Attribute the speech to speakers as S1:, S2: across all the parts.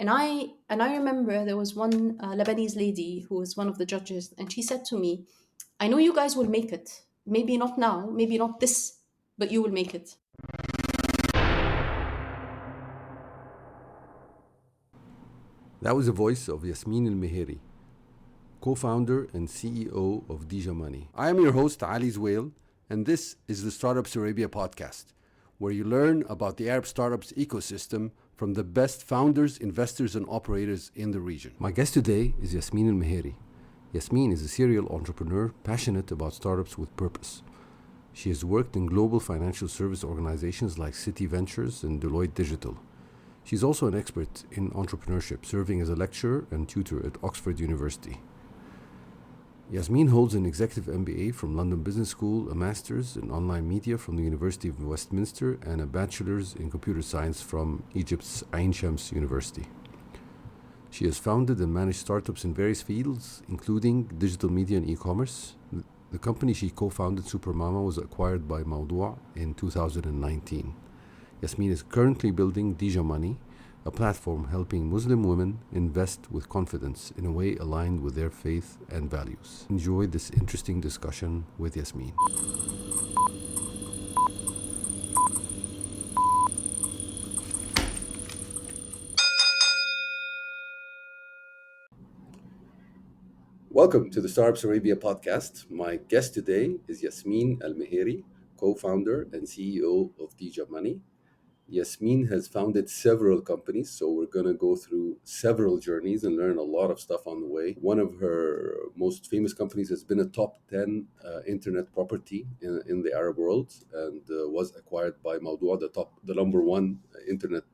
S1: And I remember there was one Lebanese lady who was one of the judges, and she said to me, "I know you guys will make it. Maybe not now, maybe not this, but you will make it."
S2: That was the voice of Yasmine El-Mehairy, co-founder and CEO of Dija. I am your host, Ali Zwail, and this is the Startups Arabia podcast, where you learn about the Arab startups ecosystem from the best founders, investors, and operators in the region. My guest today is Yasmine El-Mehairy. Yasmine is a serial entrepreneur passionate about startups with purpose. She has worked in global financial service organizations like Citi Ventures and Deloitte Digital. She's also an expert in entrepreneurship, serving as a lecturer and tutor at Oxford University. Yasmine holds an executive MBA from London Business School, a master's in online media from the University of Westminster, and a bachelor's in computer science from Egypt's Ain Shams University. She has founded and managed startups in various fields, including digital media and e-commerce. The company she co-founded, SuperMama, was acquired by Mawdoo3 in 2019. Yasmine is currently building Dija, a platform helping Muslim women invest with confidence in a way aligned with their faith and values. Enjoy this interesting discussion with Yasmine. Welcome to the Startups Arabia podcast. My guest today is Yasmine El-Mehairy, co-founder and CEO of Dija. Yasmine has founded several companies, so we're going to go through several journeys and learn a lot of stuff on the way. One of her most famous companies has been a top 10 internet property in the Arab world, and was acquired by Mawdoo3, the number one internet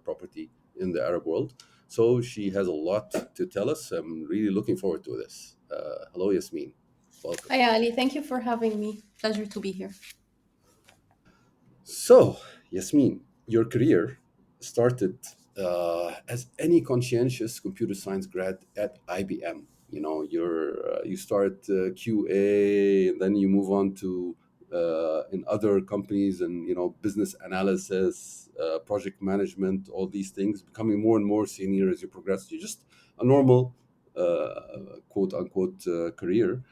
S2: property in the Arab world. So she has a lot to tell us. I'm really looking forward to this. Hello, Yasmine. Welcome.
S1: Hi, Ali. Thank you for having me. Pleasure to be here.
S2: So, Yasmine, your career started as any conscientious computer science grad at IBM. You start QA, and then you move on to in other companies, and business analysis, project management, all these things, becoming more and more senior as you progress. You're just a normal quote unquote career,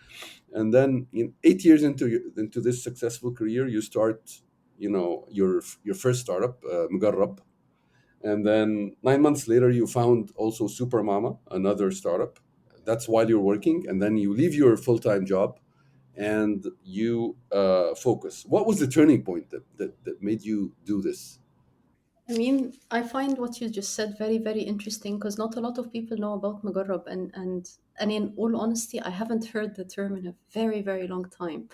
S2: and then 8 years into this successful career, you start your first startup, Mugarrab, and then 9 months later you found also SuperMama, another startup. That's while you're working, and then you leave your full-time job and you focus. What was the turning point that made you do this?
S1: I find what you just said very, very interesting because not a lot of people know about Mugarrab, and in all honesty, I haven't heard the term in a very, very long time.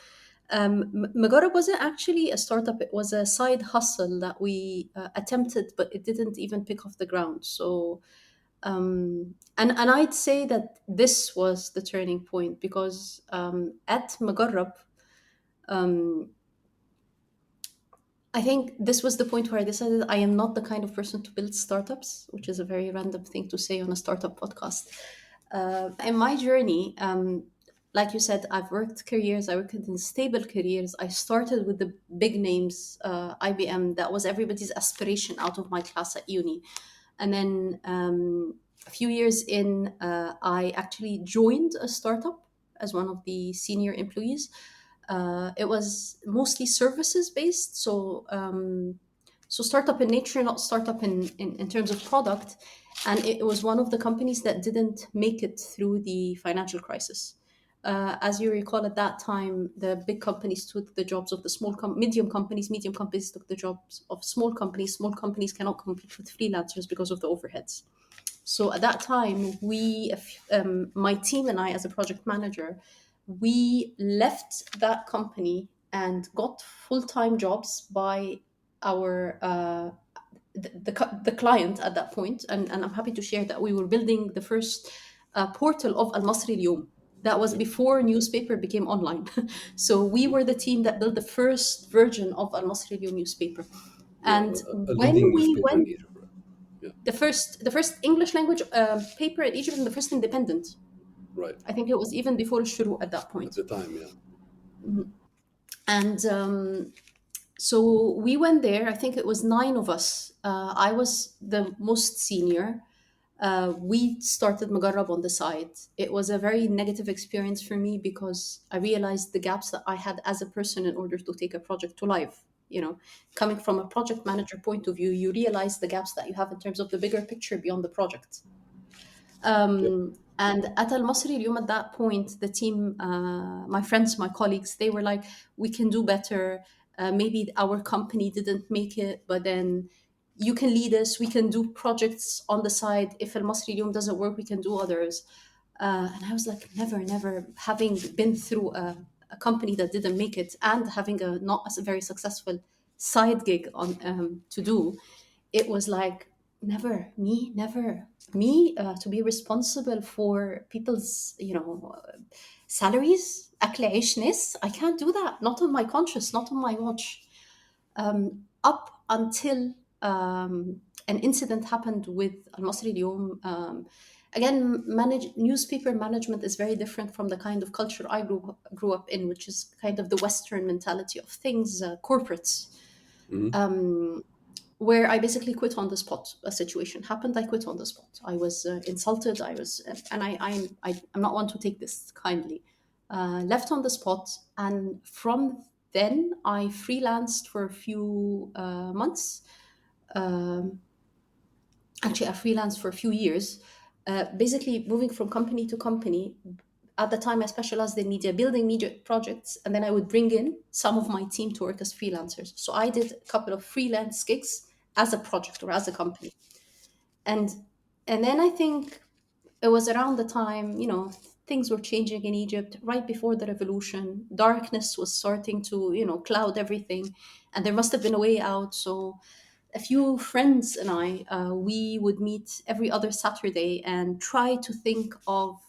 S1: Mugarrab wasn't actually a startup; it was a side hustle that we attempted, but it didn't even pick off the ground. So, and I'd say that this was the turning point because at Mugarrab, um, I think this was the point where I decided I am not the kind of person to build startups, which is a very random thing to say on a startup podcast. In my journey, like you said, I've worked careers, I worked in stable careers. I started with the big names, IBM, that was everybody's aspiration out of my class at uni. And then a few years in, I actually joined a startup as one of the senior employees. It was mostly services based, so startup in nature, not startup in terms of product. And it was one of the companies that didn't make it through the financial crisis. As you recall, at that time, the big companies took the jobs of the medium companies took the jobs of small companies. Small companies cannot compete with freelancers because of the overheads. So at that time, my team and I, as a project manager, we left that company and got full-time jobs by our the client at that point. And I'm happy to share that we were building the first portal of Al-Masri Al-Yawm. That was before newspaper became online. So we were the team that built the first version of Al-Masri Al-Yawm newspaper.
S2: Yeah,
S1: And
S2: a
S1: when
S2: leading
S1: we
S2: newspaper in
S1: went,
S2: Egypt, right? Yeah,
S1: the first English language paper in Egypt, and the first independent.
S2: right.
S1: I think it was even before Shuru at that
S2: At
S1: point.
S2: the time, yeah.
S1: And so we went there. I think it was nine of us. I was the most senior. We started Mugarrab on the side. It was a very negative experience for me because I realized the gaps that I had as a person in order to take a project to life. Coming from a project manager point of view, you realize the gaps that you have in terms of the bigger picture beyond the project.
S2: Yep.
S1: And at Al Masri اليوم, at that point, the team, my friends, my colleagues, they were like, we can do better. Maybe our company didn't make it, but then you can lead us. We can do projects on the side. If Al Masri اليوم doesn't work, we can do others. And I was like, never, never. Having been through a company that didn't make it and having a not a very successful side gig on to do, it was like, never me to be responsible for people's salaries. أكل عيش ناس. I can't do that, not on my conscience, not on my watch. Up until an incident happened with Al Masri اليوم. Again, newspaper management is very different from the kind of culture I grew up in, which is kind of the Western mentality of things, corporates. Where I basically quit on the spot. A situation happened, I quit on the spot. I was insulted. I'm not one to take this kindly. Left on the spot, and from then I freelanced for a few months. Actually, I freelanced for a few years, basically moving from company to company. At the time, I specialized in building media projects, and then I would bring in some of my team to work as freelancers. So I did a couple of freelance gigs as a project or as a company. And then I think it was around the time, things were changing in Egypt right before the revolution. Darkness was starting to, cloud everything, and there must have been a way out. So a few friends and I, we would meet every other Saturday and try to think of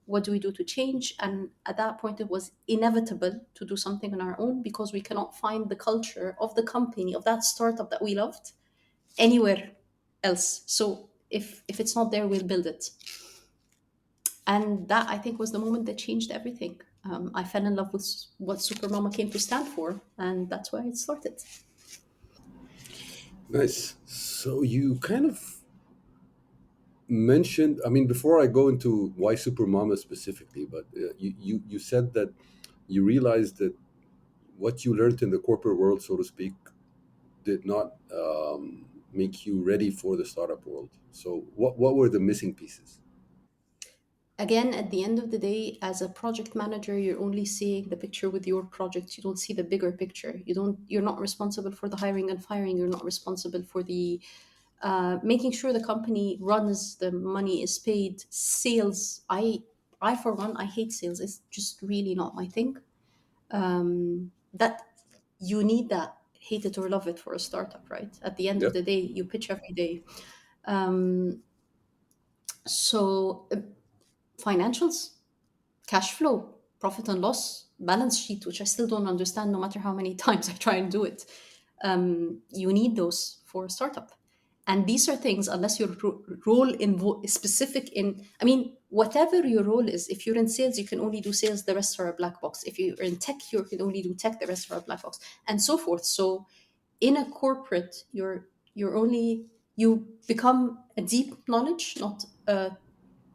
S1: what do we do to change. And at that point, it was inevitable to do something on our own because we cannot find the culture of the company, of that startup that we loved, anywhere else. So if it's not there, we'll build it. And that, I think, was the moment that changed everything. I fell in love with what SuperMama came to stand for, and that's where it started.
S2: Nice. So you kind of mentioned, I mean, before I go into why SuperMama specifically, but you said that you realized that what you learned in the corporate world, so to speak, did not make you ready for the startup world. So what were the missing pieces?
S1: Again, at the end of the day, as a project manager, you're only seeing the picture with your project. You don't see the bigger picture. You're not responsible for the hiring and firing. You're not responsible for the making sure the company runs, the money is paid, sales. I for one, I hate sales. It's just really not my thing. That you need that, hate it or love it, for a startup, right? At the end
S2: Yeah.
S1: of the day, you pitch every day. So financials, cash flow, profit and loss, balance sheet, which I still don't understand no matter how many times I try and do it. You need those for a startup. And these are things, unless your role specific in, I mean, whatever your role is, if you're in sales, you can only do sales, the rest are a black box. If you're in tech, you can only do tech, the rest are a black box, and so forth. So in a corporate, you become a deep knowledge, not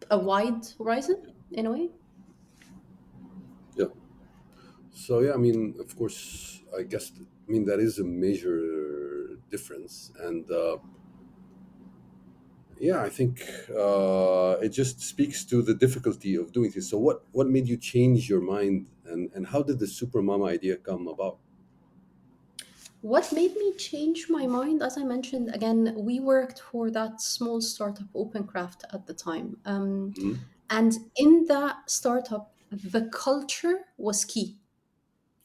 S1: a wide horizon in a way.
S2: Yeah. So yeah, I mean, of course, I guess, I mean, that is a major difference, and yeah, I think it just speaks to the difficulty of doing this. So what made you change your mind, and how did the SuperMama idea come about?
S1: What made me change my mind, as I mentioned, again, we worked for that small startup, OpenCraft, at the time.
S2: Mhm.
S1: And in that startup, the culture was key.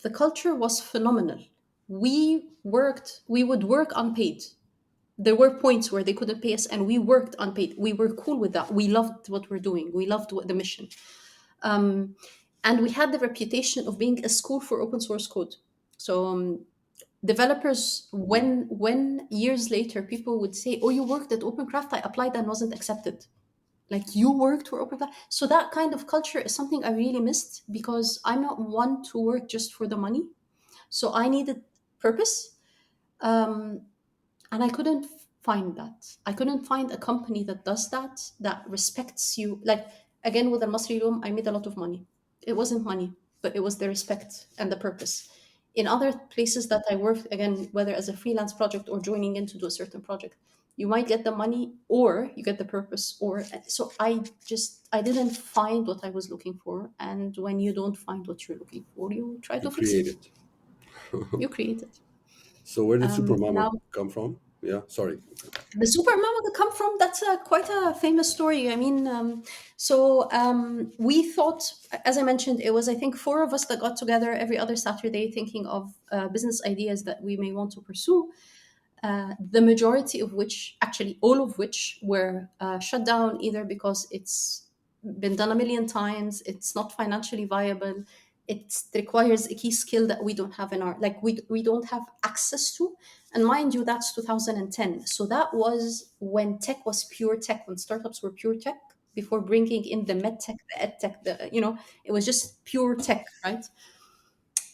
S1: The culture was phenomenal. We would work unpaid. There were points where they couldn't pay us, and we worked unpaid. We were cool with that. We loved what we're doing. We loved the mission. And we had the reputation of being a school for open source code. So developers, when years later people would say, oh, you worked at OpenCraft, I applied and wasn't accepted. Like, you worked for OpenCraft. So that kind of culture is something I really missed, because I'm not one to work just for the money. So I needed purpose. And I couldn't find that. I couldn't find a company that does that, that respects you. Like, again, with Al Masri Loom, I made a lot of money. It wasn't money, but it was the respect and the purpose. In other places that I worked, again, whether as a freelance project or joining in to do a certain project, you might get the money or you get the purpose. Or so I didn't find what I was looking for. And when you don't find what you're looking for, you try
S2: You
S1: to fix it.
S2: created.
S1: You create it.
S2: So where did SuperMama
S1: Now,
S2: come from? Yeah, sorry.
S1: the supermama that come from, that's quite a famous story. I mean, we thought, as I mentioned, it was, I think, four of us that got together every other Saturday thinking of business ideas that we may want to pursue. The majority of which, actually all of which, were shut down either because it's been done a million times, it's not financially viable, it requires a key skill that we don't have in our, like, we don't have access to. And mind you, that's 2010. So that was when tech was pure tech, when startups were pure tech, before bringing in the med tech, the ed tech, it was just pure tech, right?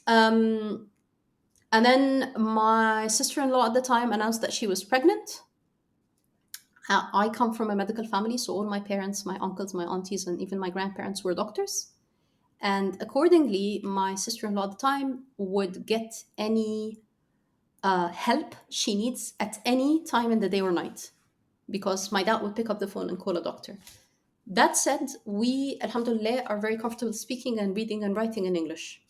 S1: Um, and then my sister-in-law at the time announced that she was pregnant. I come from a medical family, so all my parents, my uncles, my aunties, and even my grandparents were doctors. And accordingly, my sister-in-law at the time would get any help she needs at any time in the day or night, because my dad would pick up the phone and call a doctor. That said, we, alhamdulillah, are very comfortable speaking and reading and writing in English.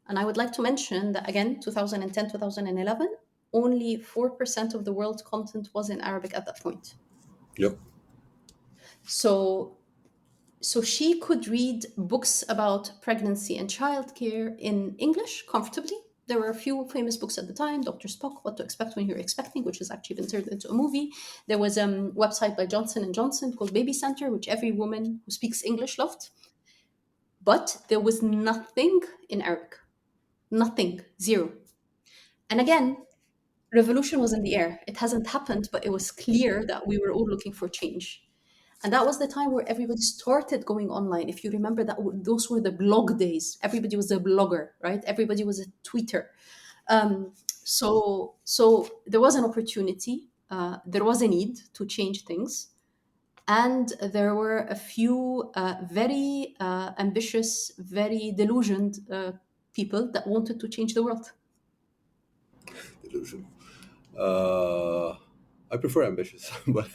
S1: And I would like to mention that, again, 2010, 2011, only 4% of the world's content was in Arabic at that point.
S2: Yep.
S1: So she could read books about pregnancy and childcare in English comfortably. There were a few famous books at the time: Dr. Spock, What to Expect When You're Expecting, which has actually been turned into a movie. There was a website by Johnson & Johnson called Baby Center, which every woman who speaks English loved. But there was nothing in Arabic. Nothing. Zero. And again, revolution was in the air. It hasn't happened, but it was clear that we were all looking for change. And that was the time where everybody started going online. If you remember, those were the blog days. Everybody was a blogger, right? Everybody was a tweeter. So there was an opportunity. There was a need to change things. And there were a few very ambitious, very delusioned people that wanted to change the world.
S2: Delusion. I prefer ambitious, but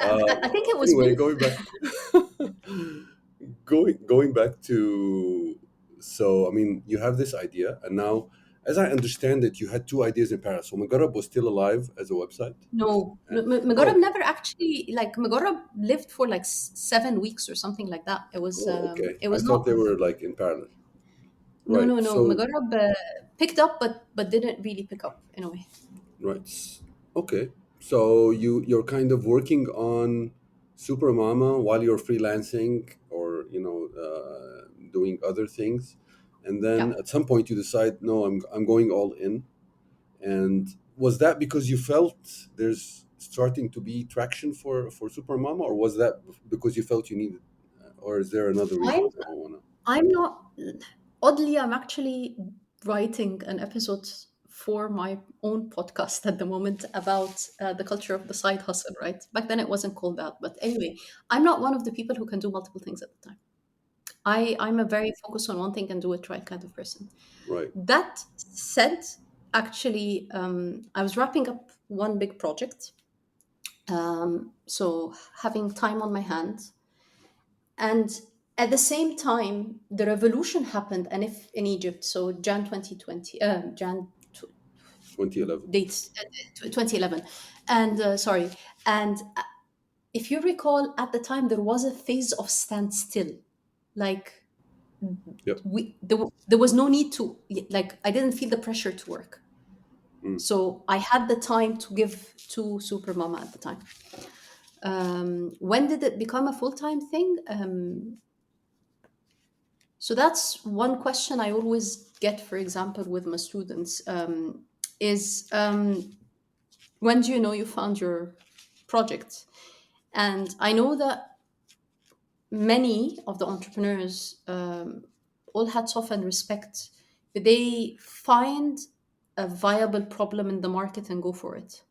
S1: I think it was
S2: anyway,
S1: both.
S2: going back to, so I mean, you have this idea, and now, as I understand it, you had two ideas in parallel. So Magarab was still alive as a website.
S1: No,
S2: And,
S1: Magorab
S2: oh,
S1: never actually, like, Magorab lived for like 7 weeks or something like that.
S2: okay.
S1: It
S2: I
S1: was
S2: thought
S1: not.
S2: they were like in parallel.
S1: No,
S2: Right.
S1: no, no.
S2: So
S1: Magorab picked up, but didn't really pick up in a way.
S2: right. Okay. So you're kind of working on SuperMama while you're freelancing, or doing other things, and then
S1: Yeah.
S2: at some point you decide, no, I'm going all in. And was that because you felt there's starting to be traction for SuperMama, or was that because you felt you needed, or is there another
S1: I'm
S2: reason? I don't wanna.
S1: I'm not. Oddly, I'm actually writing an episode for my own podcast at the moment about the culture of the side hustle. Right, back then it wasn't called that, but anyway, I'm not one of the people who can do multiple things at the time. I'm a very focused on one thing and do it right kind of person.
S2: Right.
S1: That said, actually, I was wrapping up one big project, so having time on my hands, and at the same time, the revolution happened, and if in Egypt, so Jan 2020, Jan
S2: 2011.
S1: dates 2011, and sorry, and if you recall, at the time there was a phase of standstill, like
S2: Yep.
S1: there was no need to, like, I didn't feel the pressure to work.
S2: Mm.
S1: So I had the time to give to SuperMama at the time. When did it become a full-time thing? So that's one question I always get, for example, with my students, is when do you know you found your project? And I know that many of the entrepreneurs, all hats off and respect, they find a viable problem in the market and go for it.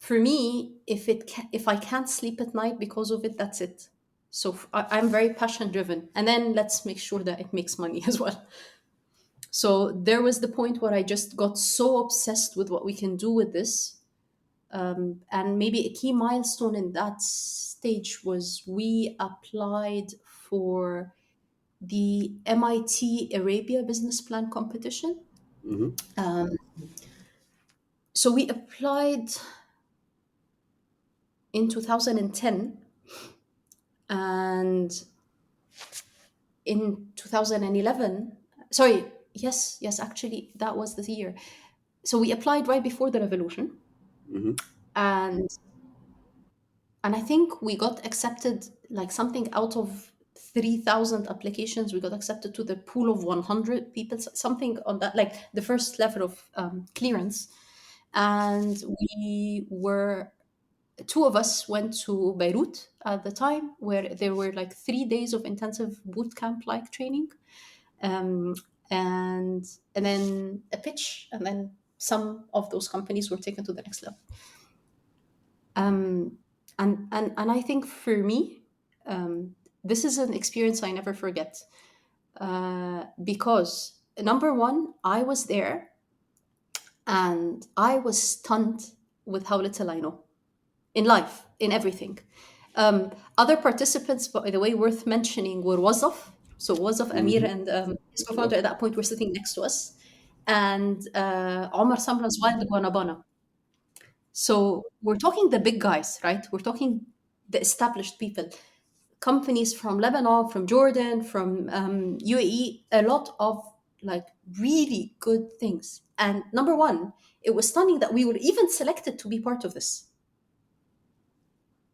S1: for me, if I can't sleep at night because of it, that's it. So I'm very passion driven, and then let's make sure that it makes money as well. So there was the point where I just got so obsessed with what we can do with this. And maybe a key milestone in that stage was we applied for the MIT Arabia Business Plan competition.
S2: Mm-hmm.
S1: So we applied in 2010, and in 2011, sorry, yes, actually, that was the year. So we applied right before the revolution,
S2: Mm-hmm.
S1: and I think we got accepted, like something out of 3,000 applications. We got accepted to the pool of 100 people, something on that, like the first level of clearance. And we were, two of us went to Beirut at the time, where there were like 3 days of intensive boot camp like training, um, and then a pitch, and then some of those companies were taken to the next level. And I think for me, this is an experience I never forget, because number one, I was there and I was stunned with how little I know in life, in everything. Other participants, by the way, worth mentioning were Wazaf. So Wazaf, Amir,
S2: Mm-hmm.
S1: and his
S2: Yep.
S1: co-founder at that point were sitting next to us, and Omar Samra's wild Guanabana. So we're talking the big guys, right? We're talking the established people, companies from Lebanon, from Jordan, from UAE, a lot of like really good things. And number one, it was stunning that we were even selected to be part of this,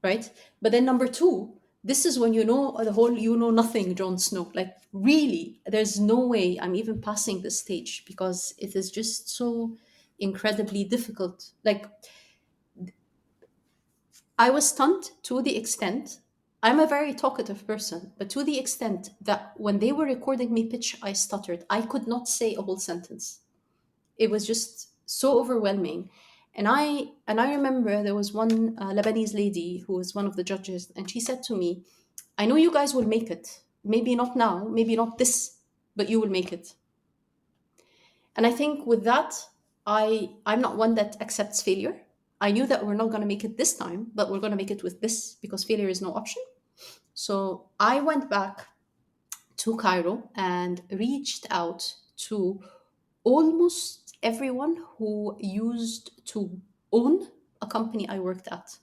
S1: right? But then number two, this is when you know the whole you know nothing, Jon Snow. Like really, there's no way I'm even passing this stage because it is just so incredibly difficult. Like I was stunned to the extent, I'm a very talkative person, but to the extent that when they were recording me pitch, I stuttered. I could not say a whole sentence. It was just so overwhelming. And I remember there was one Lebanese lady who was one of the judges, and she said to me, "I know you guys will make it. Maybe not now, maybe not this, but you will make it." And I think with that, I'm not one that accepts failure. I knew that we're not going to make it this time, but we're going to make it with this because failure is no option. So I went back to Cairo and reached out to almost everyone who used to own a company I worked at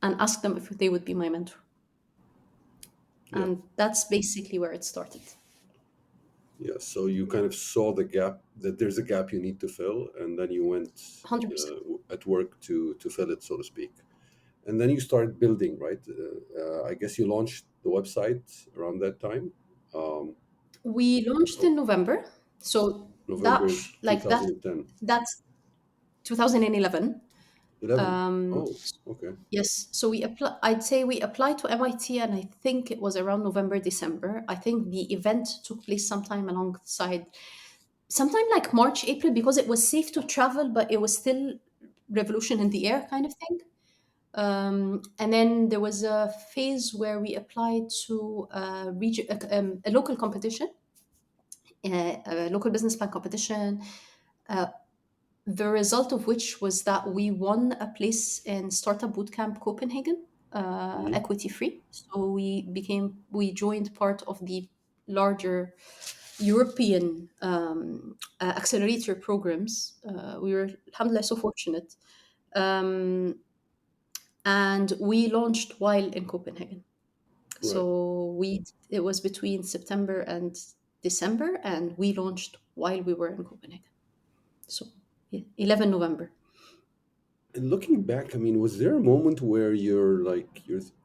S1: and asked them if they would be my mentor.
S2: Yeah.
S1: And that's basically where it started.
S2: Yeah. So you kind of saw the gap, that there's a gap you need to fill, and then you went
S1: 100%.
S2: at work to fill it, so to speak. And then you started building, right? I guess you launched the website around that time, um,
S1: We launched
S2: oh,
S1: in November. So
S2: November
S1: that
S2: 2010.
S1: that's 2011.
S2: 11.
S1: Um,
S2: Oh, okay.
S1: yes, so I'd say we applied to MIT, and I think it was around November, December. I think the event took place sometime alongside, sometime like March, April, because it was safe to travel, but it was still revolution in the air kind of thing. And then there was a phase where we applied to a local competition, a local business plan competition, the result of which was that we won a place in Startup Bootcamp Copenhagen,
S2: Hmm.
S1: equity free. So we joined part of the larger European accelerator programs. We were, alhamdulillah, so fortunate. Um, and we launched while in Copenhagen.
S2: Right.
S1: So it was between September and December, and we launched while we were in Copenhagen. So yeah, 11 November.
S2: And looking back, I mean, was there a moment where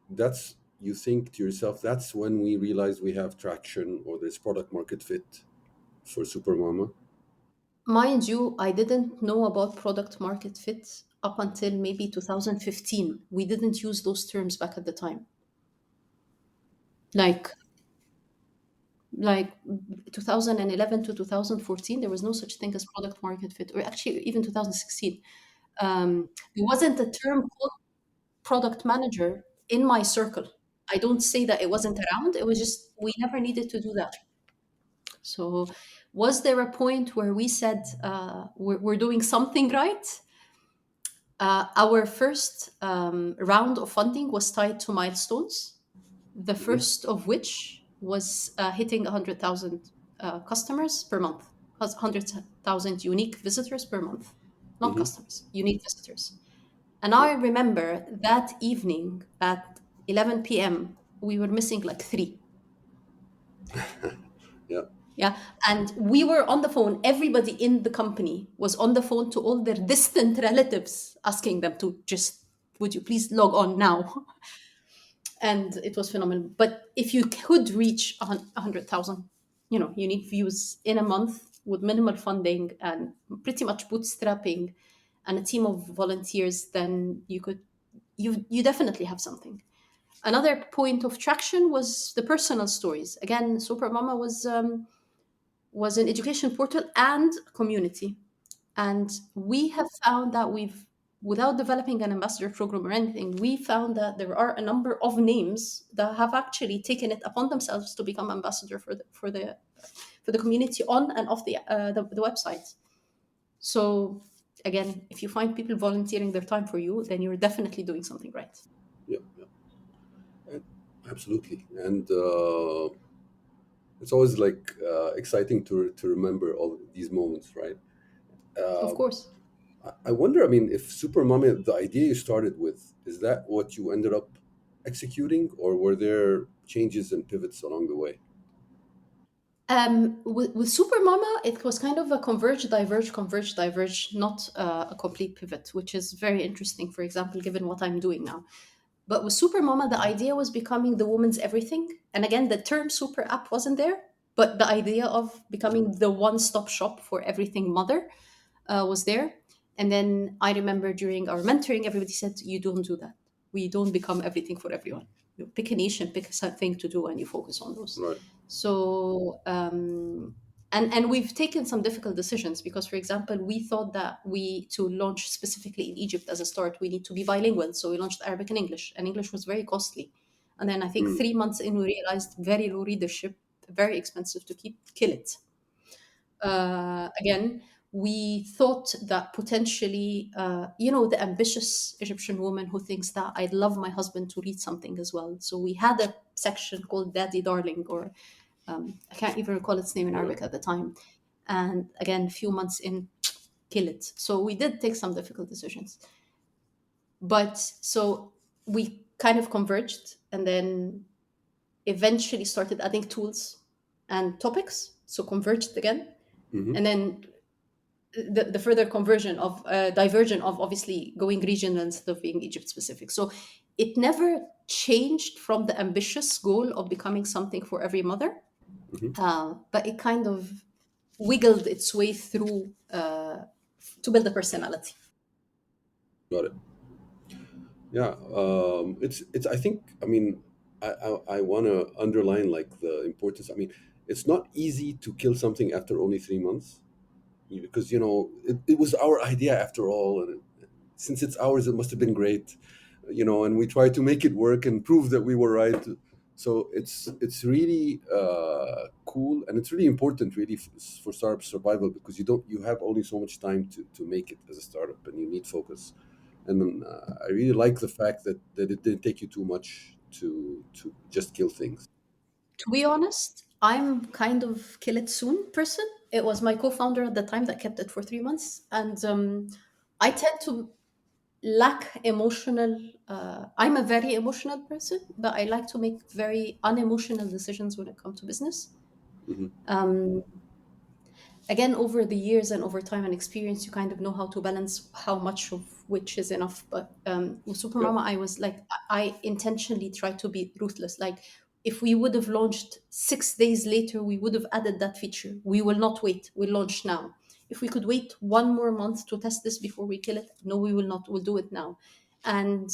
S2: that's, you think to yourself, that's when we realize we have traction or there's product market fit for Supermama?
S1: Mind you, I didn't know about product market fit up until maybe 2015. We didn't use those terms back at the time. Like like 2011 to 2014, there was no such thing as product market fit, or actually even 2016. There wasn't a term called product manager in my circle. I don't say that it wasn't around. It was just we never needed to do that. So, was there a point where we said we're doing something right? Our first round of funding was tied to milestones. The
S2: Hmm.
S1: first of which was hitting 100,000 customers per month, 100,000 unique visitors per month, not
S2: Hmm.
S1: customers, unique visitors. And I remember that evening at 11 p.m., we were missing like three.
S2: Yeah.
S1: Yeah. And we were on the phone. Everybody in the company was on the phone to all their distant relatives, asking them to just, would you please log on now? And it was phenomenal. But if you could reach 100,000, unique views in a month with minimal funding and pretty much bootstrapping and a team of volunteers, then you definitely have something. Another point of traction was the personal stories. Again, SuperMama was an education portal and community. And we have found that without developing an ambassador program or anything, we found that there are a number of names that have actually taken it upon themselves to become ambassador for the community on and off the website. So again, if you find people volunteering their time for you, then you're definitely doing something right.
S2: Yeah. Yeah. And- Absolutely. And it's always like exciting to remember all these moments, right?
S1: Of
S2: Uh,
S1: course.
S2: I wonder, I mean, if SuperMama, the idea you started with, is that what you ended up executing, or were there changes and pivots along the way?
S1: With SuperMama, it was kind of a converge, diverge, not a complete pivot, which is very interesting, for example, given what I'm doing now. But with SuperMama, the idea was becoming the woman's everything. And again, the term super app wasn't there, but the idea of becoming the one stop shop for everything mother was there. And then I remember during our mentoring, everybody said, "You don't do that. We don't become everything for everyone. You pick a niche and pick something to do, and you focus on those."
S2: Right.
S1: So, and we've taken some difficult decisions because, for example, we thought that to launch specifically in Egypt as a start, we need to be bilingual. So we launched Arabic and English was very costly. And then I think
S2: Mm.
S1: 3 months in, we realized very low readership, very expensive to kill it. Again, we thought that potentially, the ambitious Egyptian woman who thinks that I'd love my husband to read something as well. So we had a section called Daddy Darling, or I can't even recall its name in
S2: Yeah.
S1: Arabic at the time. And again, a few months in, kill it. So we did take some difficult decisions. But so we kind of converged and then eventually started adding tools and topics. So converged again.
S2: Hmm.
S1: And then the further conversion of diversion of obviously going regional instead of being Egypt specific. So it never changed from the ambitious goal of becoming something for every mother,
S2: Hmm.
S1: but it kind of wiggled its way through to build a personality.
S2: Got it. Yeah. It's. I think. I mean, I want to underline like the importance. I mean, it's not easy to kill something after only 3 months, because it was our idea after all, and since it's ours, it must have been great, and we try to make it work and prove that we were right. So it's really cool, and it's really important, really, for startup survival, because you have only so much time to make it as a startup, and you need focus. And I really like the fact that it didn't take you too much to just kill things.
S1: To be honest, I'm kind of kill it soon person. It was my co-founder at the time that kept it for 3 months, and I tend to lack emotional. I'm a very emotional person, but I like to make very unemotional decisions when it comes to business.
S2: Hmm.
S1: Um, Again, over the years and over time and experience, you kind of know how to balance how much of which is enough. But with
S2: Yeah.
S1: SuperMama, I was like, I intentionally tried to be ruthless. Like, if we would have launched 6 days later, we would have added that feature. We will not wait. We'll launch now. If we could wait one more month to test this before we kill it, no, we will not. We'll do it now. And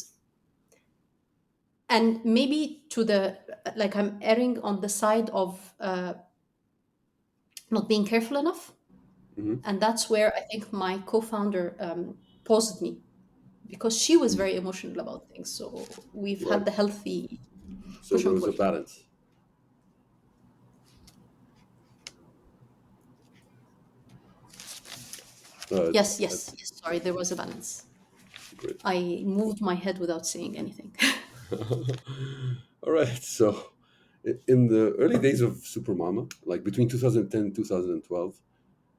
S1: maybe to the like, I'm erring on the side of not being careful enough,
S2: Hmm.
S1: and that's where I think my co-founder paused me because she was very emotional about things. So we've had
S2: Right.
S1: the healthy
S2: So
S1: push
S2: there
S1: and
S2: was
S1: pull.
S2: a balance. Uh,
S1: Yes,
S2: uh,
S1: yes, yes. Sorry, there was a balance.
S2: Great.
S1: I moved my head without saying anything.
S2: All right. So, in the early days of SuperMama, like between 2010 and 2012,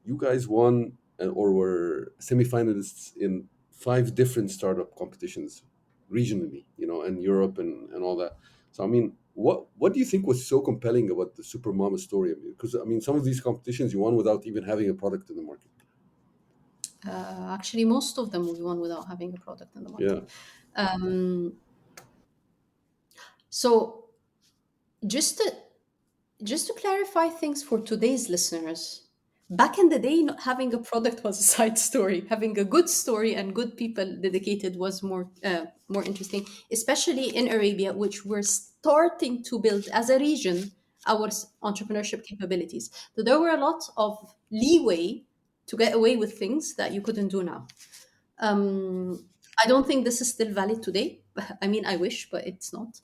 S2: you guys won or were semifinalists in five different startup competitions regionally, and Europe and all that. So, I mean, what do you think was so compelling about the SuperMama story? Because I mean, some of these competitions you won without even having a product in the market.
S1: Actually, most of them we won without having a product in the market.
S2: Yeah.
S1: Um, so just to just to clarify things for today's listeners, back in the day, not having a product was a side story. Having a good story and good people dedicated was more interesting, especially in Arabia, which we're starting to build as a region our entrepreneurship capabilities. So there were a lot of leeway to get away with things that you couldn't do now. Um, I don't think this is still valid today. I mean, I wish, but it's not.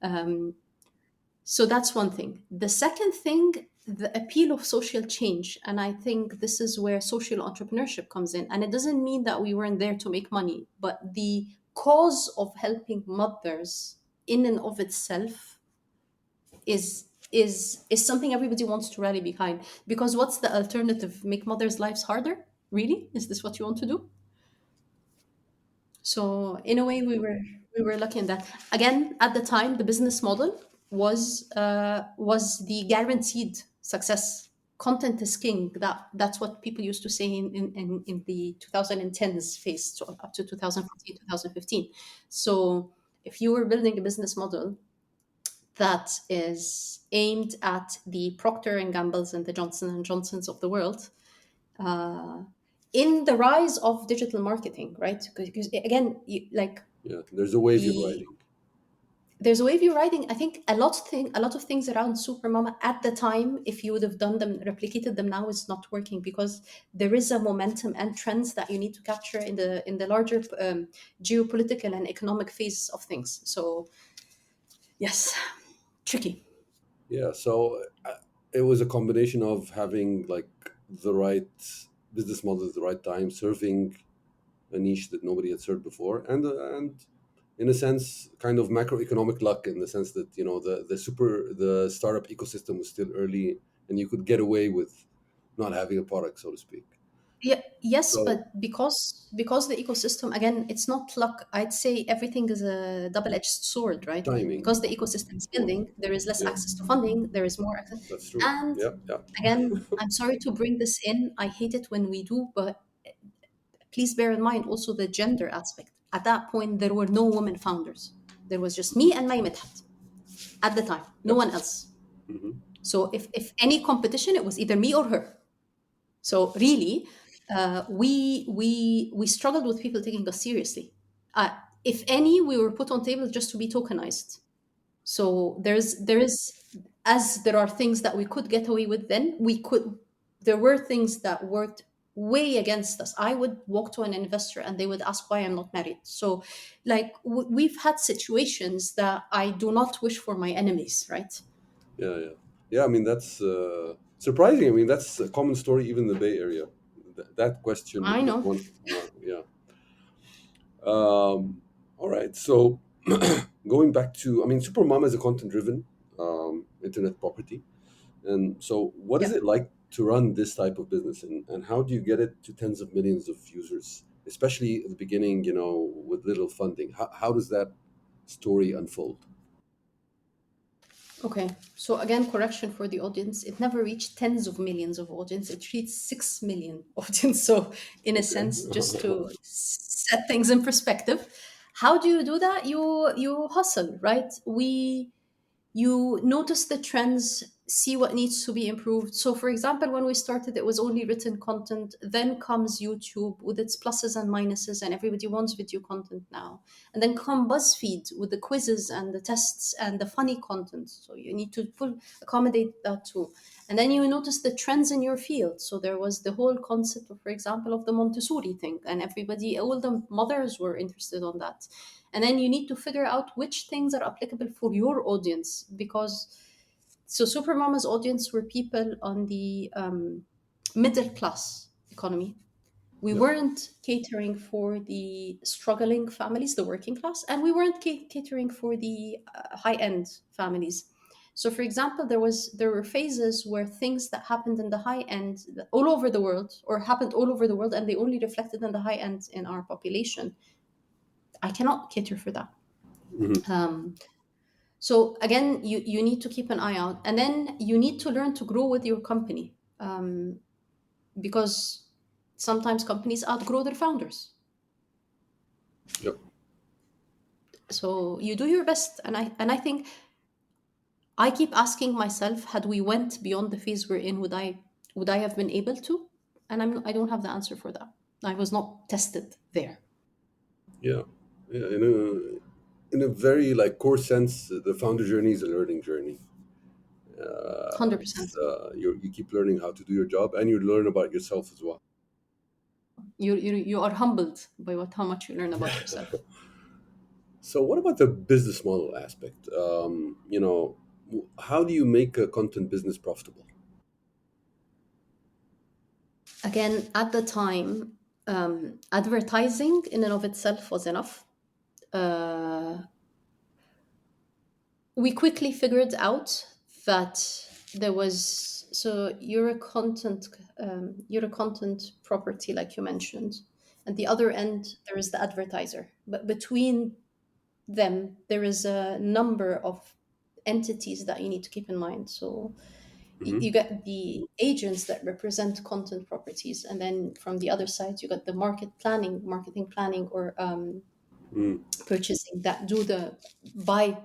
S1: Um, so that's one thing. The second thing, the appeal of social change. And I think this is where social entrepreneurship comes in. And it doesn't mean that we weren't there to make money, but the cause of helping mothers in and of itself is something everybody wants to rally behind. Because what's the alternative? Make mothers' lives harder? Really? Is this what you want to do? So in a way, we were lucky in that. Again, at the time, the business model was the guaranteed success. Content is king. That's what people used to say in the 2010s phase, so up to 2014, 2015. So if you were building a business model that is aimed at the Procter and Gambles and the Johnson and Johnsons of the world, uh, in the rise of digital marketing, right? Because again, like
S2: Yeah. There's a wave you're
S1: the
S2: riding.
S1: there's a wave you're riding. I think a lot of things around Supermama at the time, if you would have done them, replicated them now, is not working because there is a momentum and trends that you need to capture in the larger geopolitical and economic phase of things. So yes, tricky.
S2: Yeah, so it was a combination of having like the right business model at the right time, serving a niche that nobody had served before, and in a sense, kind of macroeconomic luck in the sense that the startup ecosystem was still early, and you could get away with not having a product, so to speak.
S1: Yeah, yes,
S2: So
S1: but because the ecosystem, again, it's not luck. I'd say everything is a double-edged sword, right?
S2: timing,
S1: Because the ecosystem is building, there is less
S2: yeah,
S1: access to funding, there is more access.
S2: that's true.
S1: And
S2: Yeah, yeah,
S1: again, I'm sorry to bring this in. I hate it when we do, but please bear in mind also the gender aspect. At that point, there were no women founders. There was just me and my Midhat at the time, no
S2: yep.
S1: one else.
S2: Hmm.
S1: So if any competition, it was either me or her. So really, we struggled with people taking us seriously. Uh, if any, we were put on table just to be tokenized. So there is as there are things that we could get away with then, we could there were things that worked way against us. I would walk to an investor and they would ask why I'm not married. So like we've had situations that I do not wish for my enemies, right?
S2: Yeah, yeah, yeah. I mean, that's surprising. I mean, that's a common story even in the Bay Area. That question
S1: I
S2: that
S1: know.
S2: one, yeah. All right. So going back to, I mean, Supermama is a content-driven internet property, and so what is
S1: Yeah.
S2: it like to run this type of business, and how do you get it to tens of millions of users, especially at the beginning, with little funding? How does that story unfold?
S1: Okay, so again, correction for the audience. It never reached tens of millions of audience. It reached 6 million audience. So, in a
S2: Okay.
S1: sense, just to set things in perspective, how do you do that? You hustle, right? You notice the trends. see what needs to be improved. So, for example, when we started, it was only written content. Then comes YouTube with its pluses and minuses, and everybody wants video content now. And then come BuzzFeed with the quizzes and the tests and the funny content. So you need to accommodate that too. And then you notice the trends in your field. So there was the whole concept of, for example, of the Montessori thing, and everybody, all the mothers were interested on that. And then you need to figure out which things are applicable for your audience, because so SuperMama's audience were people on the middle class economy. We
S2: Yeah.
S1: weren't catering for the struggling families, the working class, and we weren't catering for the high end families. So, for example, there were phases where things that happened in the high end all over the world, or happened all over the world, and they only reflected in the high end in our population. I cannot cater for that.
S2: Hmm.
S1: Um, So again, you need to keep an eye out, and then you need to learn to grow with your company, because sometimes companies outgrow their founders.
S2: Yep.
S1: So you do your best, and I think I keep asking myself, had we went beyond the phase we're in, would I have been able to? And I don't have the answer for that. I was not tested there.
S2: Yeah. Yeah. In a very like core sense, the founder journey is a learning journey.
S1: 100%.
S2: You keep learning how to do your job, and you learn about yourself as well.
S1: You are humbled by how much you learn about yourself.
S2: So, what about the business model aspect? How do you make a content business profitable?
S1: Again, at the time, advertising in and of itself was enough. Uh, we quickly figured out that there was, so you're a content property, like you mentioned, and the other end there is the advertiser, but between them there is a number of entities that you need to keep in mind. So
S2: Hmm.
S1: you get the agents that represent content properties, and then from the other side you got the marketing planning, or
S2: Mm.
S1: purchasing, that do the buy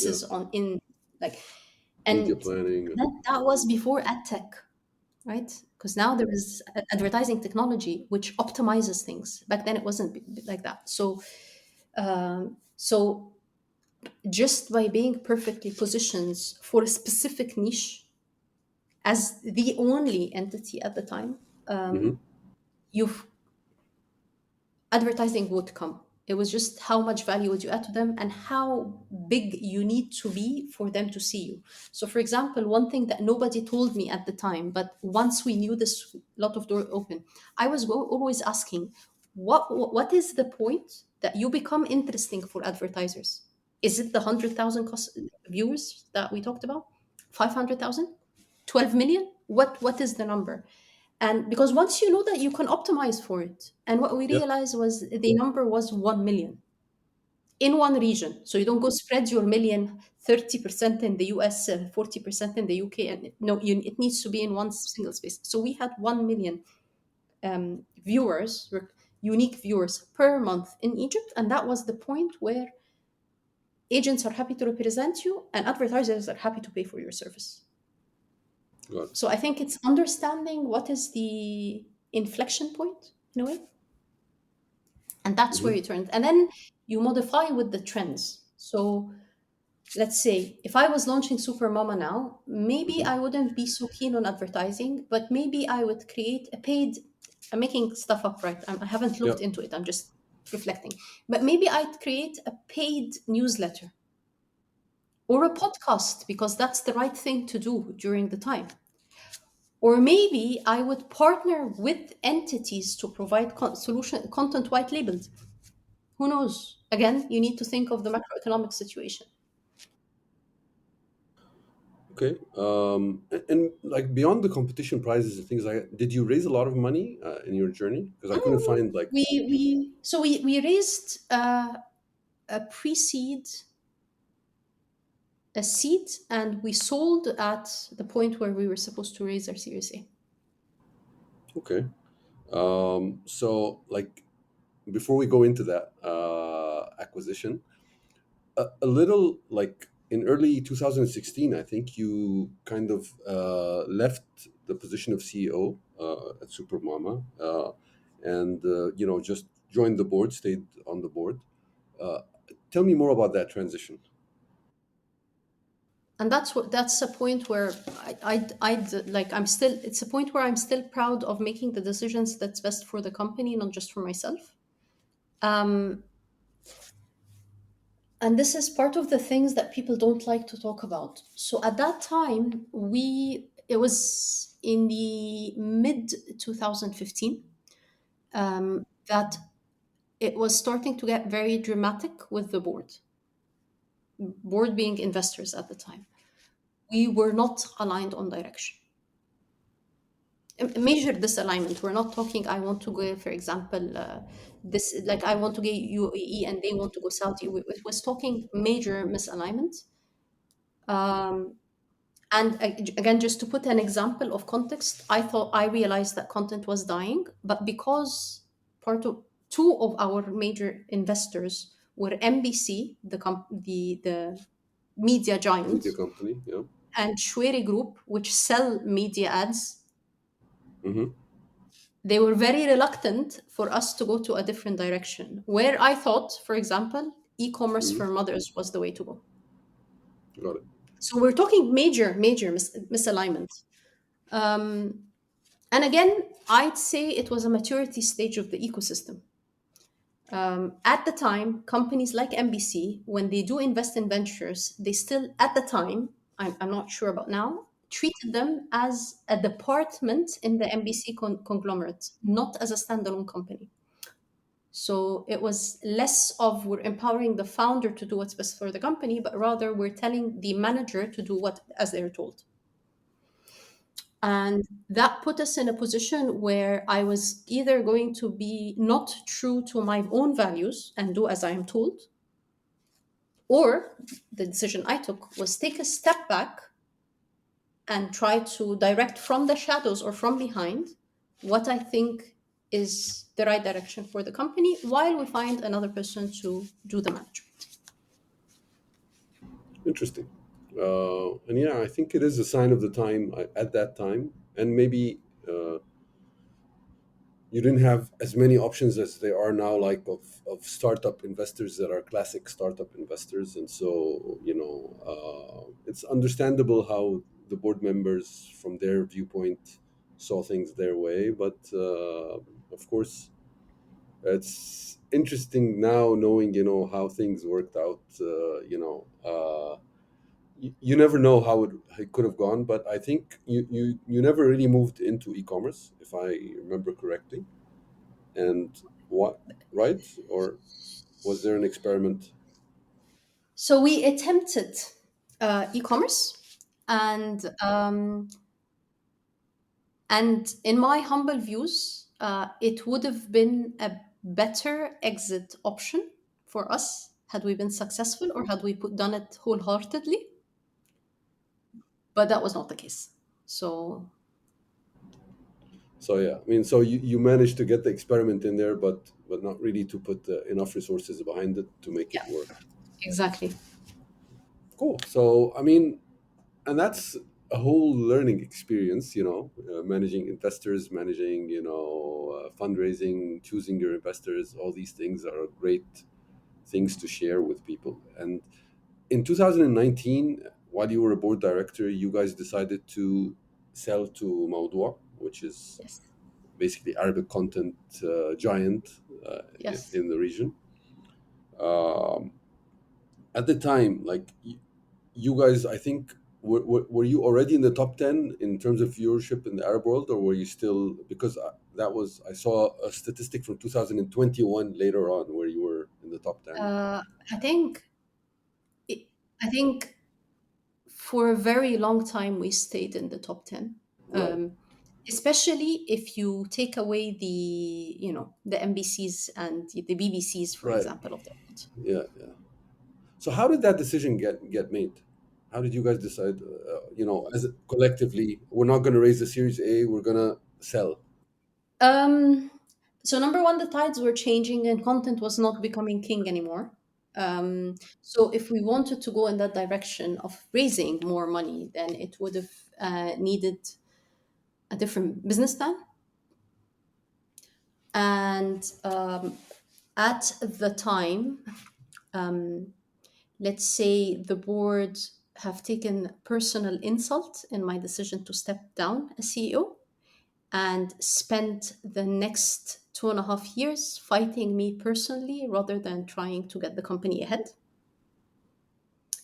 S2: Yeah,
S1: spaces on in, like,
S2: media
S1: and
S2: planning.
S1: that was before ad tech, right? Because now there is advertising technology which optimizes things. Back then it wasn't like that. So just by being perfectly positioned for a specific niche as the only entity at the time,
S2: Hmm.
S1: you've advertising would come. It was just how much value would you add to them, and how big you need to be for them to see you. So, for example, one thing that nobody told me at the time, but once we knew this, lot of door open, I was always asking, what is the point that you become interesting for advertisers? Is it the 100,000 viewers that we talked about? 500,000? 12 million? What is the number? And because once you know that, you can optimize for it. And what we
S2: Yeah,
S1: realized was the number was 1 million in one region. So you don't go spread your million 30% in the US, 40% in the UK. And no, it needs to be in one single space. So we had 1 million viewers, unique viewers per month in Egypt. And that was the point where agents are happy to represent you and advertisers are happy to pay for your service.
S2: got
S1: So I think it's understanding what is the inflection point in a way, and that's where
S2: it.
S1: you turn. And then you modify with the trends. So let's say if I was launching SuperMama now, maybe
S2: Hmm.
S1: I wouldn't be so keen on advertising, but maybe I would create a paid. I'm making stuff up, right? I haven't
S2: Yeah.
S1: looked into it. I'm just reflecting. But maybe I'd create a paid newsletter or a podcast, because that's the right thing to do during the time. Or maybe I would partner with entities to provide solution content white labeled. Who knows? Again, you need to think of the macroeconomic situation.
S2: Okay. And like beyond the competition prizes and things like that, did you raise a lot of money in your journey? Because I couldn't find like.
S1: We raised a pre-seed, a seed, and we sold at the point where we were supposed to raise our Series A.
S2: Okay. So like before we go into that acquisition, a little like in early 2016, I think you kind of left the position of CEO at SuperMama, and just joined the board, stayed on the board. Uh, Tell me more about that transition.
S1: And that's a point where like I'm still, it's a point where I'm still proud of making the decisions that's best for the company, not just for myself. Um, and this is part of the things that people don't like to talk about. So at that time, it was in the mid 2015, that it was starting to get very dramatic with the board being investors at the time. We were not aligned on direction. A major disalignment. We're not talking, I want to go, for example, this, like I want to go UAE and they want to go Saudi. It was talking major misalignment. Um, and again, just to put an example of context, I realized that content was dying, but because two of our major investors were MBC, the media
S2: Media
S1: giant,
S2: company, yeah.
S1: and Shweri Group, which sell media ads.
S2: Mm-hmm.
S1: They were very reluctant for us to go to a different direction. Where I thought, for example, e-commerce
S2: Mm-hmm.
S1: for mothers was the way to go.
S2: Got it.
S1: So we're talking major misalignment. Um, and again, I'd say it was a maturity stage of the ecosystem. At the time, companies like NBC, when they do invest in ventures, they still, at the time, I'm not sure about now, treated them as a department in the NBC conglomerate, not as a standalone company. So it was less of we're empowering the founder to do what's best for the company, but rather we're telling the manager to do what as they're told. And that put us in a position where I was either going to be not true to my own values and do as I am told, or the decision I took was take a step back and try to direct from the shadows or from behind what I think is the right direction for the company while we find another person to do the management.
S2: Interesting. And yeah, I think it is a sign of the time at that time, and maybe you didn't have as many options as there are now, like of startup investors that are classic startup investors. And so, it's understandable how the board members, from their viewpoint, saw things their way. But of course, it's interesting now knowing, how things worked out. You never know how it could have gone, but I think you never really moved into e-commerce, if I remember correctly. And what, right? Or was there an experiment?
S1: So we attempted e-commerce, and in my humble views, it would have been a better exit option for us had we been successful or had we done it wholeheartedly. But that was not the case. So
S2: So yeah, I mean, so you managed to get the experiment in there, but not really to put enough resources behind it to make it
S1: yeah,
S2: work.
S1: exactly.
S2: Cool. So I mean, and that's a whole learning experience, managing investors, managing, fundraising, choosing your investors. All these things are great things to share with people. And in 2019, while you were a board director, you guys decided to sell to Mawdoo3, which is
S1: Yes.
S2: basically Arabic content giant
S1: Yes.
S2: in the region. Um, at the time, like you guys, I think, were you already in the top 10 in terms of viewership in the Arab world, or were you still, because that was, I saw a statistic from 2021 later on where you were in the top 10.
S1: Uh, I think it, I think for a very long time we stayed in the top 10.
S2: Right.
S1: Um, Especially if you take away the NBCs and the BBCs, for
S2: Right.
S1: example, of the world.
S2: Yeah, yeah. So how did that decision get made? How did you guys decide, as collectively, we're not going to raise the Series A, we're going to sell?
S1: Um, so number one, the tides were changing and content was not becoming king anymore. So if we wanted to go in that direction of raising more money, then it would have needed a different business plan. And at the time, let's say the board have taken personal insult in my decision to step down as CEO and spent the next 2.5 years fighting me personally rather than trying to get the company ahead.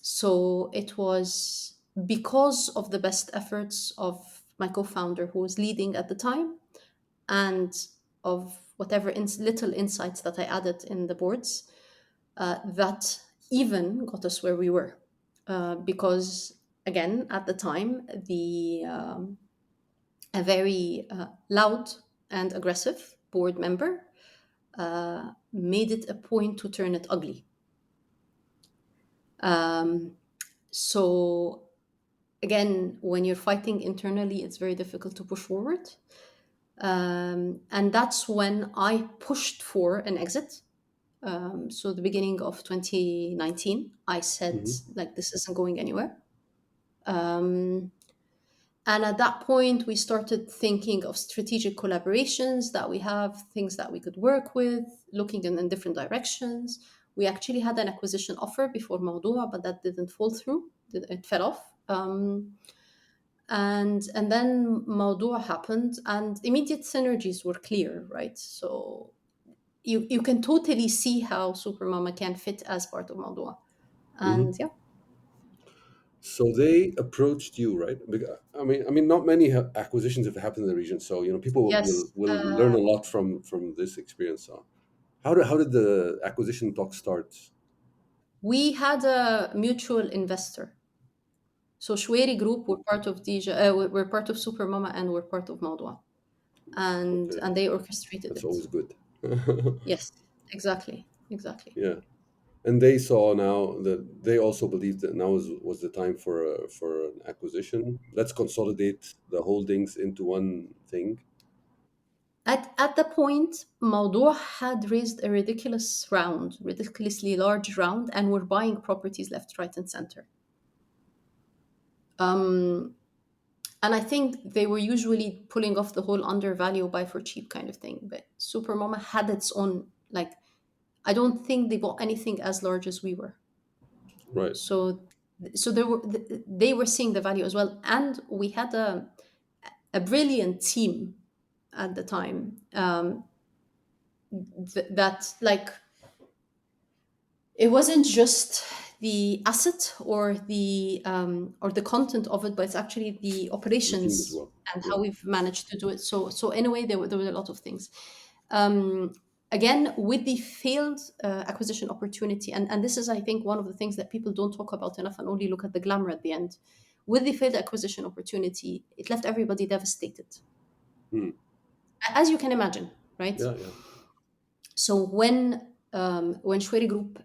S1: So it was because of the best efforts of my co-founder who was leading at the time and of whatever little insights that I added in the boards that even got us where we were. Because again, at the time, the a very loud and aggressive board member made it a point to turn it ugly. So again, when you're fighting internally, it's very difficult to push forward. And that's when I pushed for an exit. So the beginning of 2019, I said, like, this isn't going anywhere. And at that point, we started thinking of strategic collaborations that we have, things that we could work with, looking in different directions. We actually had an acquisition offer before Mawdoo3, but that didn't fall through. It fell off. And then Mawdoo3 happened, and immediate synergies were clear, right? So you can totally see how SuperMama can fit as part of Mawdoo3. And yeah.
S2: So they approached you, right? I mean, not many acquisitions have happened in the region. So people will
S1: Yes.
S2: will learn a lot from this experience. So how did the acquisition talk start?
S1: We had a mutual investor. So Shweri Group were part of Dija, we're part of SuperMama and we're part of Mawdoo3. And
S2: Okay,
S1: and they orchestrated
S2: that's
S1: it.
S2: always good.
S1: Yes, exactly. Exactly.
S2: Yeah, and they saw now that they also believed that now was the time for an acquisition. Let's consolidate the holdings into one thing.
S1: At the point, Mawdoo3 had raised a ridiculously large round, and were buying properties left, right, and center. And I think they were usually pulling off the whole undervalue, buy for cheap kind of thing. But SuperMama had its own, like, I don't think they bought anything as large as we were.
S2: Right.
S1: So they were seeing the value as well. And we had a brilliant team at the time that, like, it wasn't just the asset or the content of it, but it's actually the
S2: The team as
S1: operations
S2: well.
S1: and
S2: Yeah.
S1: how we've managed to do it. So in a way, there were a lot of things. Um, Again, with the failed acquisition opportunity, and this is, I think, one of the things that people don't talk about enough and only look at the glamour at the end. With the failed acquisition opportunity, it left everybody devastated,
S2: Hmm.
S1: as you can imagine, right?
S2: Yeah, yeah.
S1: So when Shweri Group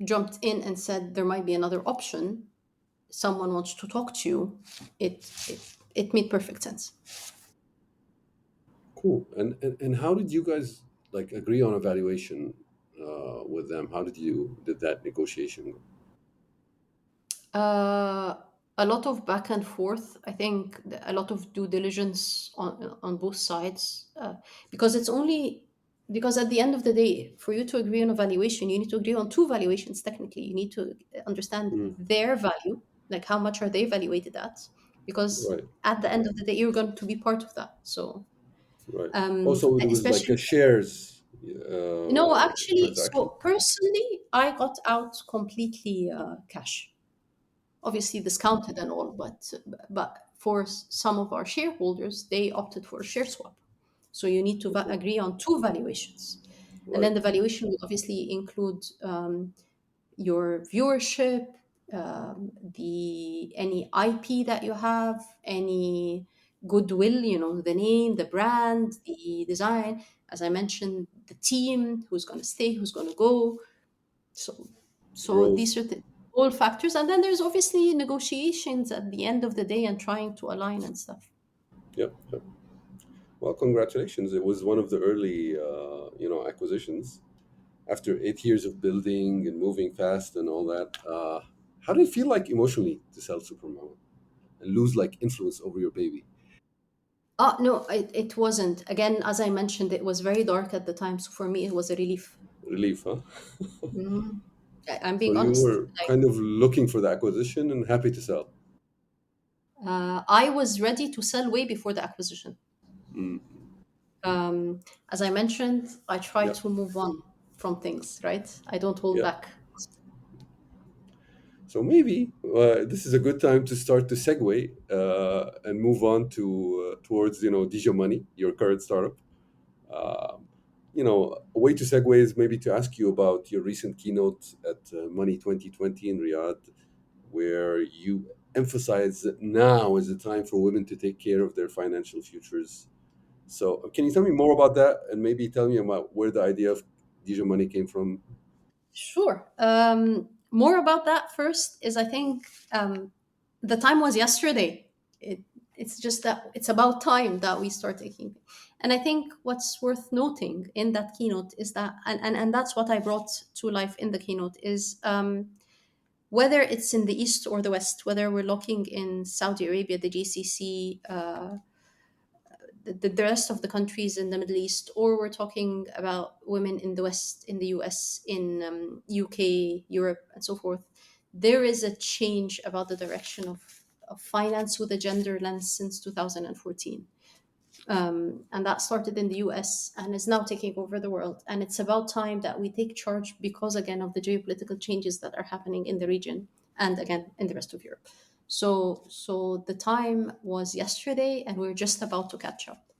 S1: jumped in and said there might be another option, someone wants to talk to you, it made perfect sense.
S2: Cool. And how did you guys like agree on a valuation with them? How did that negotiation go?
S1: Uh, a lot of back and forth. I think a lot of due diligence on both sides, because it's only because at the end of the day, for you to agree on a valuation, you need to agree on two valuations. Technically, you need to understand
S2: Mm,
S1: their value, like how much are they valuated at, because
S2: right,
S1: at the end of the day, you're going to be part of that. So,
S2: right. Also, it was like a
S1: especially
S2: shares
S1: no, actually,
S2: transaction.
S1: so personally, I got out completely cash, obviously discounted and all, but for some of our shareholders, they opted for a share swap. So you need to
S2: Okay,
S1: agree on two valuations, and
S2: right.
S1: then the valuation will obviously include your viewership, the any IP that you have, any goodwill, the name, the brand, the design. As I mentioned, the team, who's going to stay, who's going to go. So, so these
S2: Growth.
S1: are all factors, and then there's obviously negotiations at the end of the day and trying to align and stuff.
S2: Yep, yep. Well, congratulations. It was one of the early, acquisitions. after 8 years of building and moving fast and all that. How do you feel like emotionally to sell SuperMama and lose like influence over your baby?
S1: Oh, no, it wasn't. Again, as I mentioned, it was very dark at the time. So for me, it was a relief.
S2: Relief, huh?
S1: Mhm. I'm
S2: So
S1: being
S2: you
S1: honest.
S2: were kind of looking for the acquisition and happy to sell.
S1: I was ready to sell way before the acquisition.
S2: Mm.
S1: As I mentioned, I try
S2: Yeah,
S1: to move on from things, right? I don't hold
S2: yeah.
S1: back.
S2: So maybe this is a good time to start to segue and move on to towards Dija Money, your current startup. Um, a way to segue is maybe to ask you about your recent keynote at Money 2020 in Riyadh, where you emphasize that now is the time for women to take care of their financial futures. So, can you tell me more about that, and maybe tell me about where the idea of Dija Money came from?
S1: Sure. More about that first is I think the time was yesterday. It's just that it's about time that we start taking. And I think what's worth noting in that keynote is that, and that's what I brought to life in the keynote, is whether it's in the East or the West, whether we're looking in Saudi Arabia, the GCC, the rest of the countries in the Middle East, or we're talking about women in the West, in the US, in UK, Europe, and so forth, there is a change about the direction of finance with a gender lens since 2014. And that started in the US and is now taking over the world. And it's about time that we take charge because, again, of the geopolitical changes that are happening in the region and, again, in the rest of Europe. So the time was yesterday, and we're just about to catch up.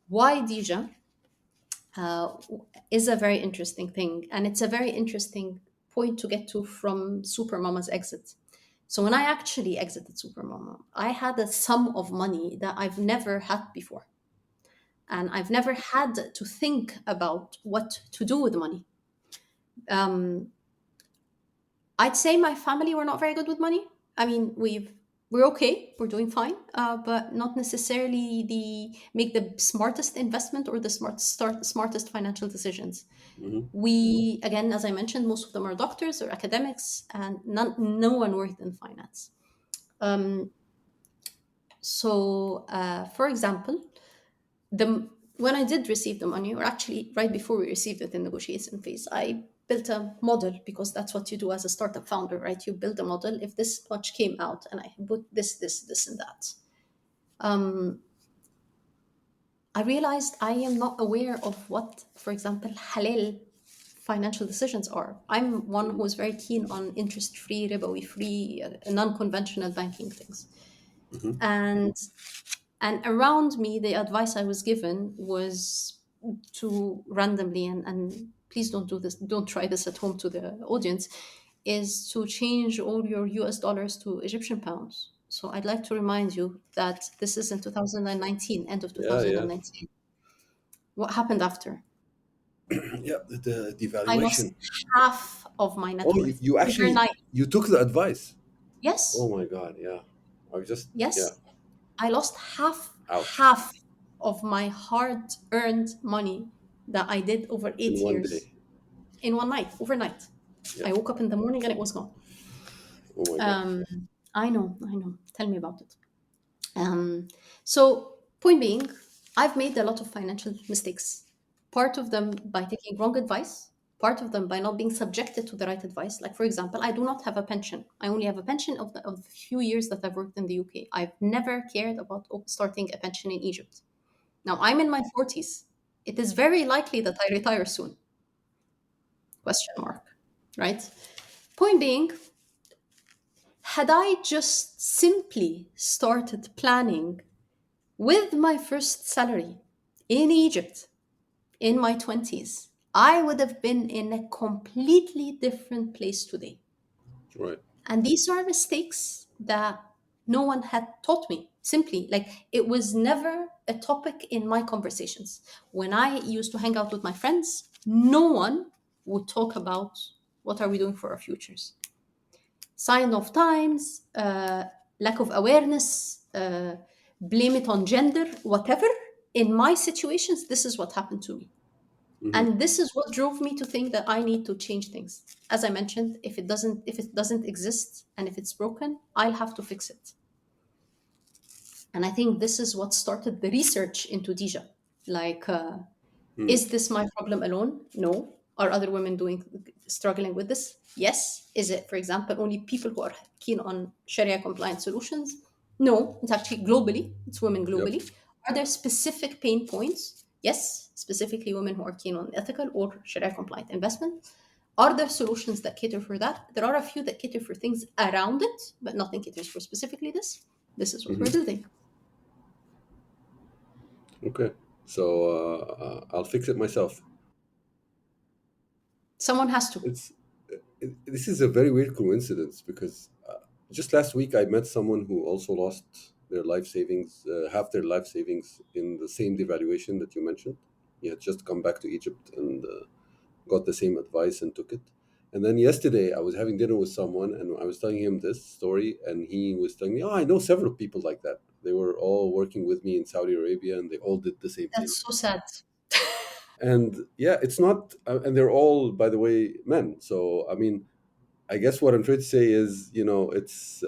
S1: Why Dija uh, is a very interesting thing, and it's a very interesting point to get to from SuperMama's exit. So when I actually exited SuperMama, I had a sum of money that I've never had before, and I've never had to think about what to do with money. Um, I'd say my family were not very good with money. I mean, we're okay, we're doing fine, but not necessarily the make the smartest investment or the smartest financial decisions.
S2: Hmm.
S1: We, again, as I mentioned, most of them are doctors or academics, and no one worked in finance. Um, for example, the when I did receive the money, or actually right before we received it in negotiation phase, I built a model because that's what you do as a startup founder, right? You build a model. If this much came out, and I put this, and that, I realized I am not aware of what, for example, halal financial decisions are. I'm one
S2: Hmm.
S1: who is very keen on interest-free, ribawi-free, non-conventional banking things,
S2: Hmm.
S1: and around me the advice I was given was to randomly, and please don't do this, don't try this at home to the audience, is to change all your US dollars to Egyptian pounds. So I'd like to remind you that this is in 2019, end of
S2: Yeah, yeah,
S1: 2019. What happened after?
S2: yeah. The
S1: I lost
S2: devaluation.
S1: half of my net
S2: Oh, you,
S1: worth
S2: you actually
S1: overnight.
S2: you took the advice. Oh
S1: Yes,
S2: my God, yeah. I was just yeah.
S1: yes. I lost
S2: Ouch.
S1: half of my hard earned money that I did over
S2: In
S1: eight
S2: one
S1: years
S2: day.
S1: in one night, overnight.
S2: Yeah.
S1: I woke up in the morning and it was gone.
S2: Oh my God.
S1: Um, I know. Tell me about it. Um, so, point being, I've made a lot of financial mistakes. Part of them by taking wrong advice, part of them by not being subjected to the right advice. Like, for example, I do not have a pension. I only have a pension of the few years that I've worked in the UK. I've never cared about starting a pension in Egypt. Now, I'm in my 40s. It is very likely that I retire soon. Question mark. Right? Point being, had I just simply started planning with my first salary in Egypt in my 20s, I would have been in a completely different place today.
S2: Right.
S1: And these are mistakes that no one had taught me. Simply, like, it was never a topic in my conversations. When I used to hang out with my friends, no one would talk about what are we doing for our futures. Sign of times, lack of awareness, blame it on gender, whatever. In my situations, this is what happened to me. And this is what drove me to think that I need to change things. As I mentioned, if it doesn't exist and if it's broken, I'll have to fix it. And I think this is what started the research into Dija. Like, is this my problem alone? No. Are other women struggling with this? Yes. Is it, for example, only people who are keen on Sharia compliant solutions? No. It's actually globally. It's women
S2: Yep.
S1: globally. Are there specific pain points? Yes. Specifically women who are keen on ethical or Sharia compliant investment. Are there solutions that cater for that? There are a few that cater for things around it, but nothing caters for specifically this. This is what we're building.
S2: Okay. So I'll fix it myself.
S1: Someone has to.
S2: It's this is a very weird coincidence because just last week I met someone who also lost their life savings, half their life savings in the same devaluation that you mentioned. He had just come back to Egypt and got the same advice and took it. And then yesterday I was having dinner with someone and I was telling him this story and he was telling me, "Oh, I know several people like that. They were all working with me in Saudi Arabia and they all did the same thing."
S1: That's so sad.
S2: And yeah, it's not, and they're all, by the way, men. So I mean, I guess what I'm trying to say is, it's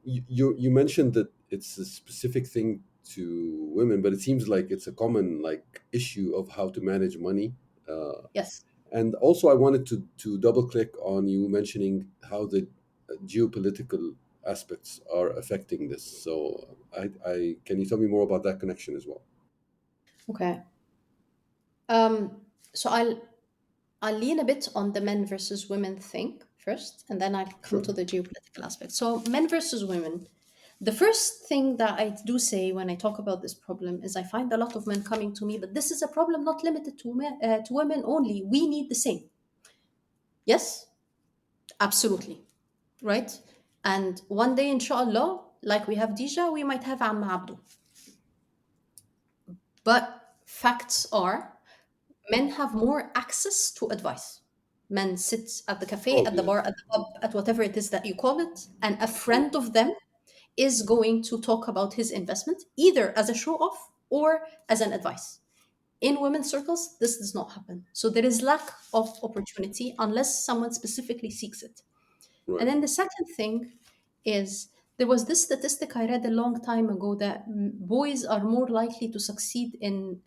S2: you mentioned that it's a specific thing to women, but it seems like it's a common like issue of how to manage money. Uh,
S1: Yes.
S2: and also, I wanted to double click on you mentioning how the geopolitical aspects are affecting this. So, I can you tell me more about that connection as well?
S1: Okay. So I'll lean a bit on the men versus women thing first, and then I'll come
S2: Sure.
S1: to the geopolitical aspect. So men versus women. The first thing that I do say when I talk about this problem is I find a lot of men coming to me, but this is a problem not limited to to women only. We need the same. Yes, absolutely, right? And one day, inshallah, like we have Dija, we might have Amma Abdu. But facts are men have more access to advice. Men sit at the cafe,
S2: Oh,
S1: at the
S2: yeah.
S1: bar, at the pub, at whatever it is that you call it, and a friend of them is going to talk about his investment either as a show off or as an advice. In women's circles, this does not happen. So there is lack of opportunity unless someone specifically seeks it. And
S2: Right.
S1: then the second thing is there was this statistic I read a long time ago that boys are more likely to succeed in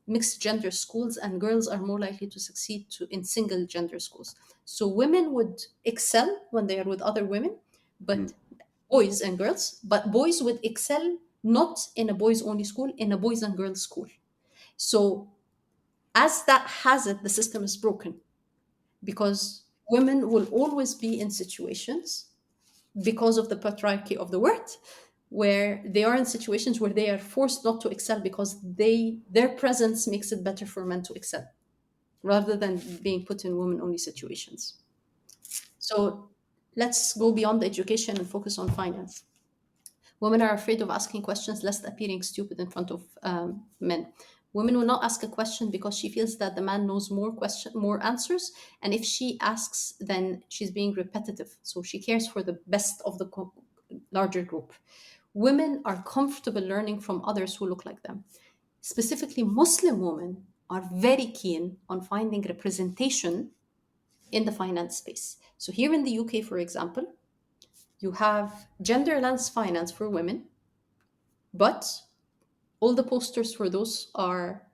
S1: mixed gender schools and girls are more likely to succeed in single gender schools. So women would excel when they are with other women,
S2: Mm.
S1: but boys and girls, but boys would excel not in a boys only school, in a boys and girls school. So as that has it, the system is broken because women will always be in situations because of the patriarchy of the word where they are in situations where they are forced not to excel because their presence makes it better for men to excel rather than being put in women only situations. So let's go beyond the education and focus on finance. Women are afraid of asking questions lest appearing stupid in front of men. Women will not ask a question because she feels that the man knows more answers, and if she asks, then she's being repetitive. So she cares for the best of the larger group. Women are comfortable learning from others who look like them. Specifically, Muslim women are very keen on finding representation in the finance space. So here in the UK, for example, you have gender lens finance for women, but all the posters for those are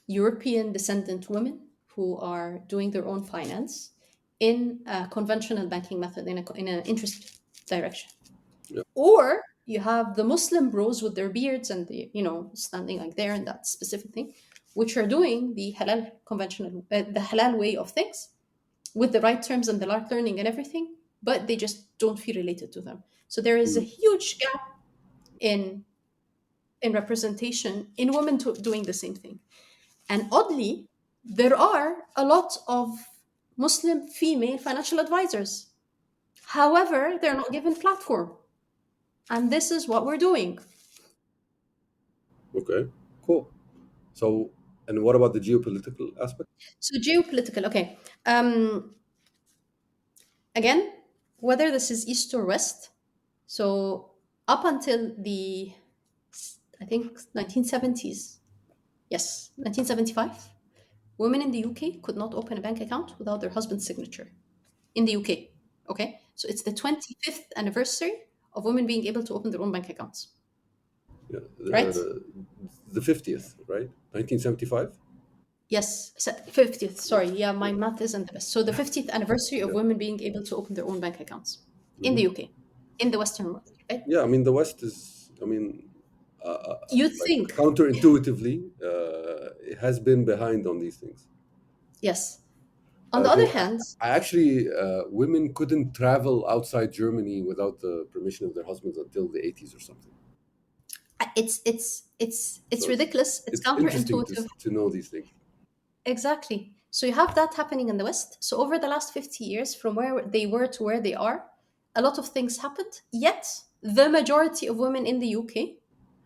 S1: European descendant women who are doing their own finance in a conventional banking method in an interest direction.
S2: Yeah.
S1: Or you have the Muslim bros with their beards and standing like there in that specific thing, which are doing the halal the halal way of things with the right terms and the right learning and everything, but they just don't feel related to them. So there is a
S2: Mm.
S1: huge gap in representation in women doing the same thing. And oddly, there are a lot of Muslim female financial advisors. However, they're not given platform. And this is what we're doing.
S2: Okay. Cool. So, and what about the geopolitical aspect?
S1: So geopolitical, okay. Again, whether this is east or west. So up until the, I think, 1970s, Yes, 1975. Women in the UK could not open a bank account without their husband's signature. In the UK. Okay? So it's the 25th anniversary of women being able to open their own bank accounts.
S2: Yeah,
S1: Right?
S2: the 50th, right? 1975.
S1: Yes, 50th. Sorry. Yeah, my math isn't the best. So the 50th anniversary of
S2: Yeah.
S1: women being able to open their own bank accounts in the
S2: Hmm.
S1: UK, in the Western world. Right?
S2: Yeah, I mean the West is,
S1: You'd
S2: like
S1: think.
S2: counterintuitively, it has been behind on these things.
S1: Yes. On the other
S2: They
S1: hand,
S2: I actually women couldn't travel outside Germany without the permission of their husbands until the 80s or something.
S1: it's
S2: So
S1: ridiculous. It's
S2: it's interesting
S1: counterintuitive.
S2: to know these things.
S1: Exactly. So you have that happening in the West. So over the last 50 years, from where they were to where they are, a lot of things happened. Yet the majority of women in the UK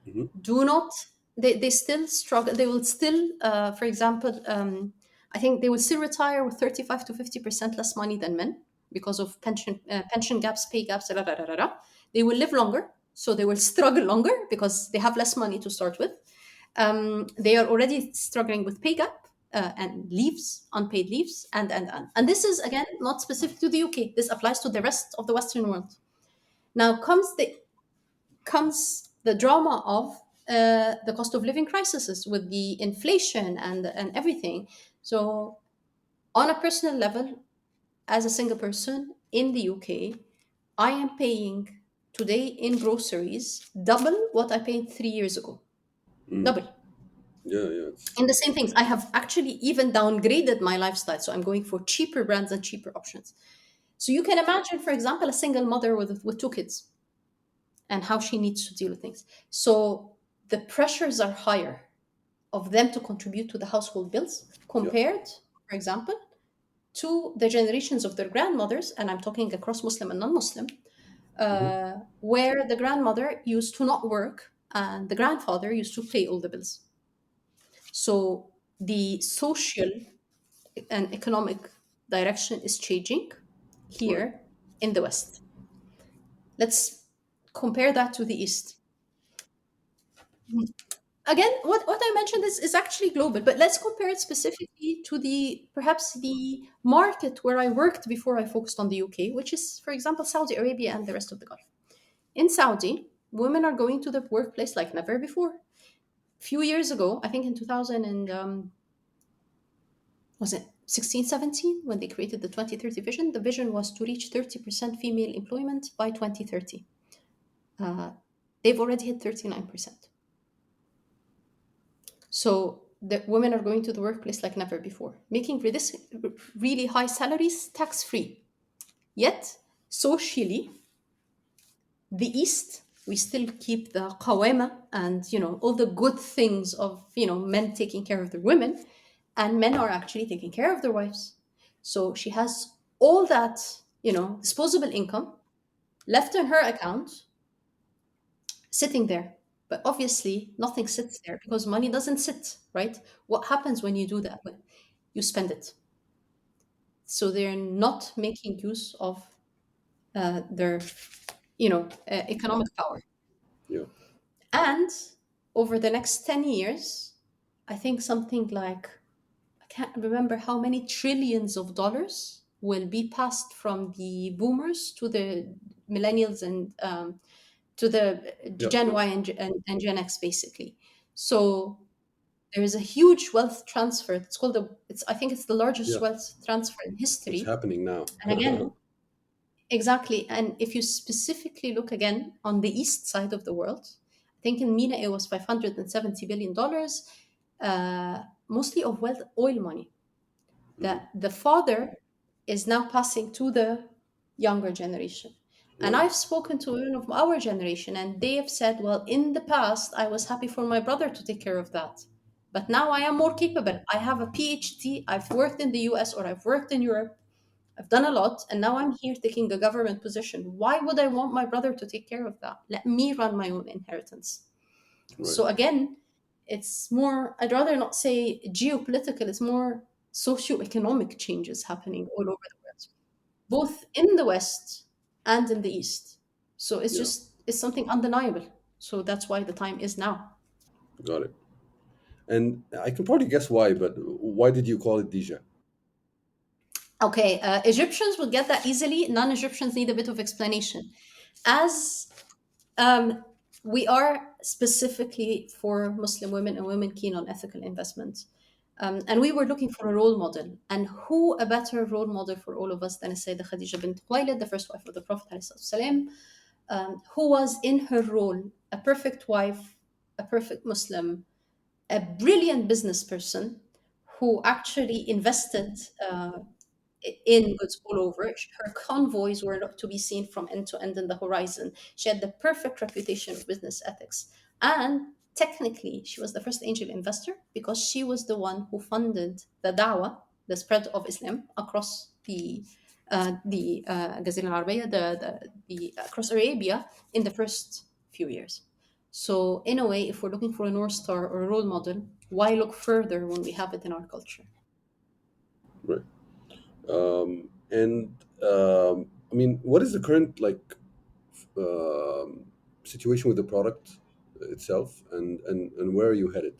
S2: Hmm.
S1: do not, they still struggle. They will still, for example, I think they will still retire with 35 to 50% less money than men because of pension gaps, pay gaps, da, da, da, da, da. They will live longer, so they will struggle longer because they have less money to start with. They are already struggling with pay gap and leaves, unpaid leaves, and this is again not specific to the UK. This applies to the rest of the Western world. Now comes the drama of the cost of living crises with the inflation and everything. So, on a personal level, as a single person in the UK, I am paying today in groceries double what I paid 3 years ago.
S2: Mm.
S1: Double.
S2: Yeah, yeah.
S1: In the same things, I have actually even downgraded my lifestyle. So I'm going for cheaper brands and cheaper options. So you can imagine, for example, a single mother with two kids and how she needs to deal with things. So the pressures are higher of them to contribute to the household bills
S2: Yeah.
S1: compared, for example, to the generations of their grandmothers, and I'm talking across Muslim and non-Muslim,
S2: Hmm.
S1: where the grandmother used to not work and the grandfather used to pay all the bills. So the social and economic direction is changing
S2: Right.
S1: here in the West. Let's compare that to the East. Again, what I mentioned is actually global, but let's compare it specifically to the perhaps the market where I worked before I focused on the UK, which is, for example, Saudi Arabia and the rest of the Gulf. In Saudi, women are going to the workplace like never before. Few years ago, I think in 2000 and was it 16, 17, when they created the 2030 vision, the vision was to reach 30% female employment by 2030. Uh, they've already hit 39%. So the women are going to the workplace like never before, making really high salaries tax free. Yet, socially, the East, we still keep the qawama and all the good things of men taking care of their women, and men are actually taking care of their wives. So she has all that disposable income left in her account sitting there. But obviously, nothing sits there because money doesn't sit, right? What happens when you do that? Well, you spend it. So they're not making use of their, economic power.
S2: Yeah.
S1: And over the next 10 years, I think something like, I can't remember how many trillions of dollars will be passed from the boomers to the millennials and to the
S2: Yep.
S1: Gen
S2: Yep.
S1: Y and Gen X, basically. So there is a huge wealth transfer. I think it's the largest
S2: Yeah.
S1: wealth transfer in
S2: It's
S1: history.
S2: happening now.
S1: And again, exactly. And if you specifically look again on the east side of the world, I think in MENA it was $570 billion, mostly of wealth, oil money
S2: Hmm.
S1: that the father is now passing to the younger generation. And
S2: Right.
S1: I've spoken to women of our generation, and they have said, well, in the past, I was happy for my brother to take care of that. But now I am more capable. I have a PhD. I've worked in the US or I've worked in Europe. I've done a lot. And now I'm here taking a government position. Why would I want my brother to take care of that? Let me run my own inheritance.
S2: Right.
S1: So again, it's more, I'd rather not say geopolitical, it's more socioeconomic changes happening all over the world, both in the West and in the East. So it's
S2: Yeah.
S1: something undeniable. So that's why the time is now.
S2: Got it. And I can probably guess why, but why did you call it Dija?
S1: Okay, Egyptians will get that easily. Non-Egyptians need a bit of explanation. As we are specifically for Muslim women and women keen on ethical investment. And we were looking for a role model. And who a better role model for all of us than Sayyidah Khadija bint Khuwailid, the first wife of the Prophet, ﷺ, who was in her role a perfect wife, a perfect Muslim, a brilliant business person who actually invested in goods all over. Her convoys were not to be seen from end to end in the horizon. She had the perfect reputation of business ethics. And technically, she was the first angel investor because she was the one who funded the da'wah, the spread of Islam across the Jazira al-Arabiya, across Arabia in the first few years. So, in a way, if we're looking for a North Star or a role model, why look further when we have it in our culture?
S2: Right. And I mean, what is the current um, situation with the product itself, and where are you headed?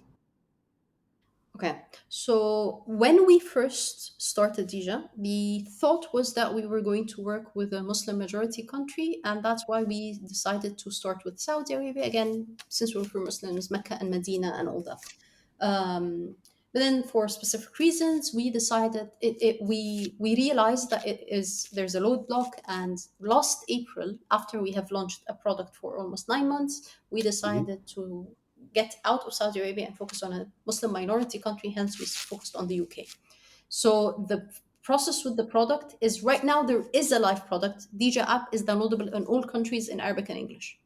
S1: Okay, so when we first started Dija, the thought was that we were going to work with a Muslim majority country, and that's why we decided to start with Saudi Arabia again, since we were Muslims, Mecca and Medina and all that. But then, for specific reasons, we decided we realized that there's a roadblock, and last April, after we have launched a product for almost 9 months, we
S2: Hmm.
S1: decided to get out of Saudi Arabia and focus on a Muslim minority country. Hence, we focused on the UK. So the process with the product is right now there is a live product. Dija app is downloadable in all countries in Arabic and English.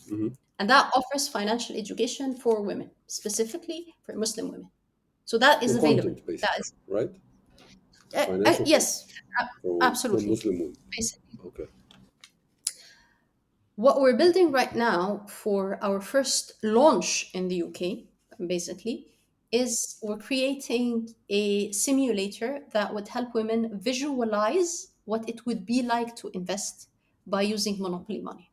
S2: Hmm.
S1: And that offers financial education for women, specifically for Muslim women. So that is
S2: So
S1: available.
S2: content,
S1: That
S2: basically,
S1: is,
S2: right? Financial content
S1: yes,
S2: for
S1: absolutely.
S2: Muslim women.
S1: Basically.
S2: Okay.
S1: What we're building right now for our first launch in the UK, basically, is we're creating a simulator that would help women visualize what it would be like to invest by using monopoly money.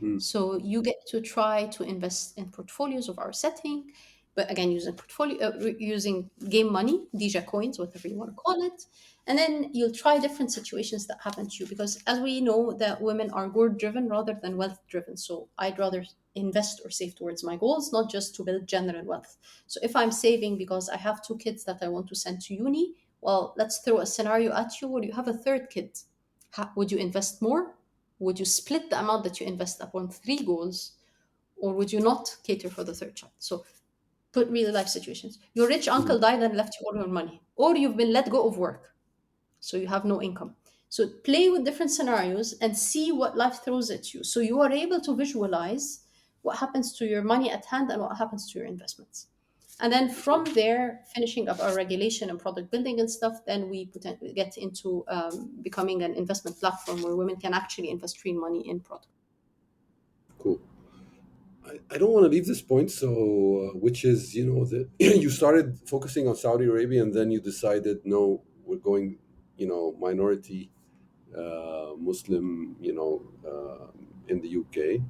S2: Mm.
S1: So you get to try to invest in portfolios of our setting, but again using game money, Dija coins, whatever you want to call it, and then you'll try different situations that happen to you because as we know that women are goal driven rather than wealth driven. So I'd rather invest or save towards my goals, not just to build general wealth. So if I'm saving because I have 2 kids that I want to send to uni, well, let's throw a scenario at you where you have a third kid. Would you invest more? Would you split the amount that you invest upon 3 goals, or would you not cater for the third child? So put real life situations. Your rich
S2: Mhm.
S1: uncle died and left you all your money, or you've been let go of work, so you have no income. So play with different scenarios and see what life throws at you. So you are able to visualize what happens to your money at hand and what happens to your investments. And then from
S2: Okay.
S1: there, finishing up our regulation and product building and stuff, then we get into becoming an investment platform where women can actually invest real money in product.
S2: Cool. I don't want to leave this point. So, which is, that you started focusing on Saudi Arabia, and then you decided, no, we're going, minority Muslim, in the UK.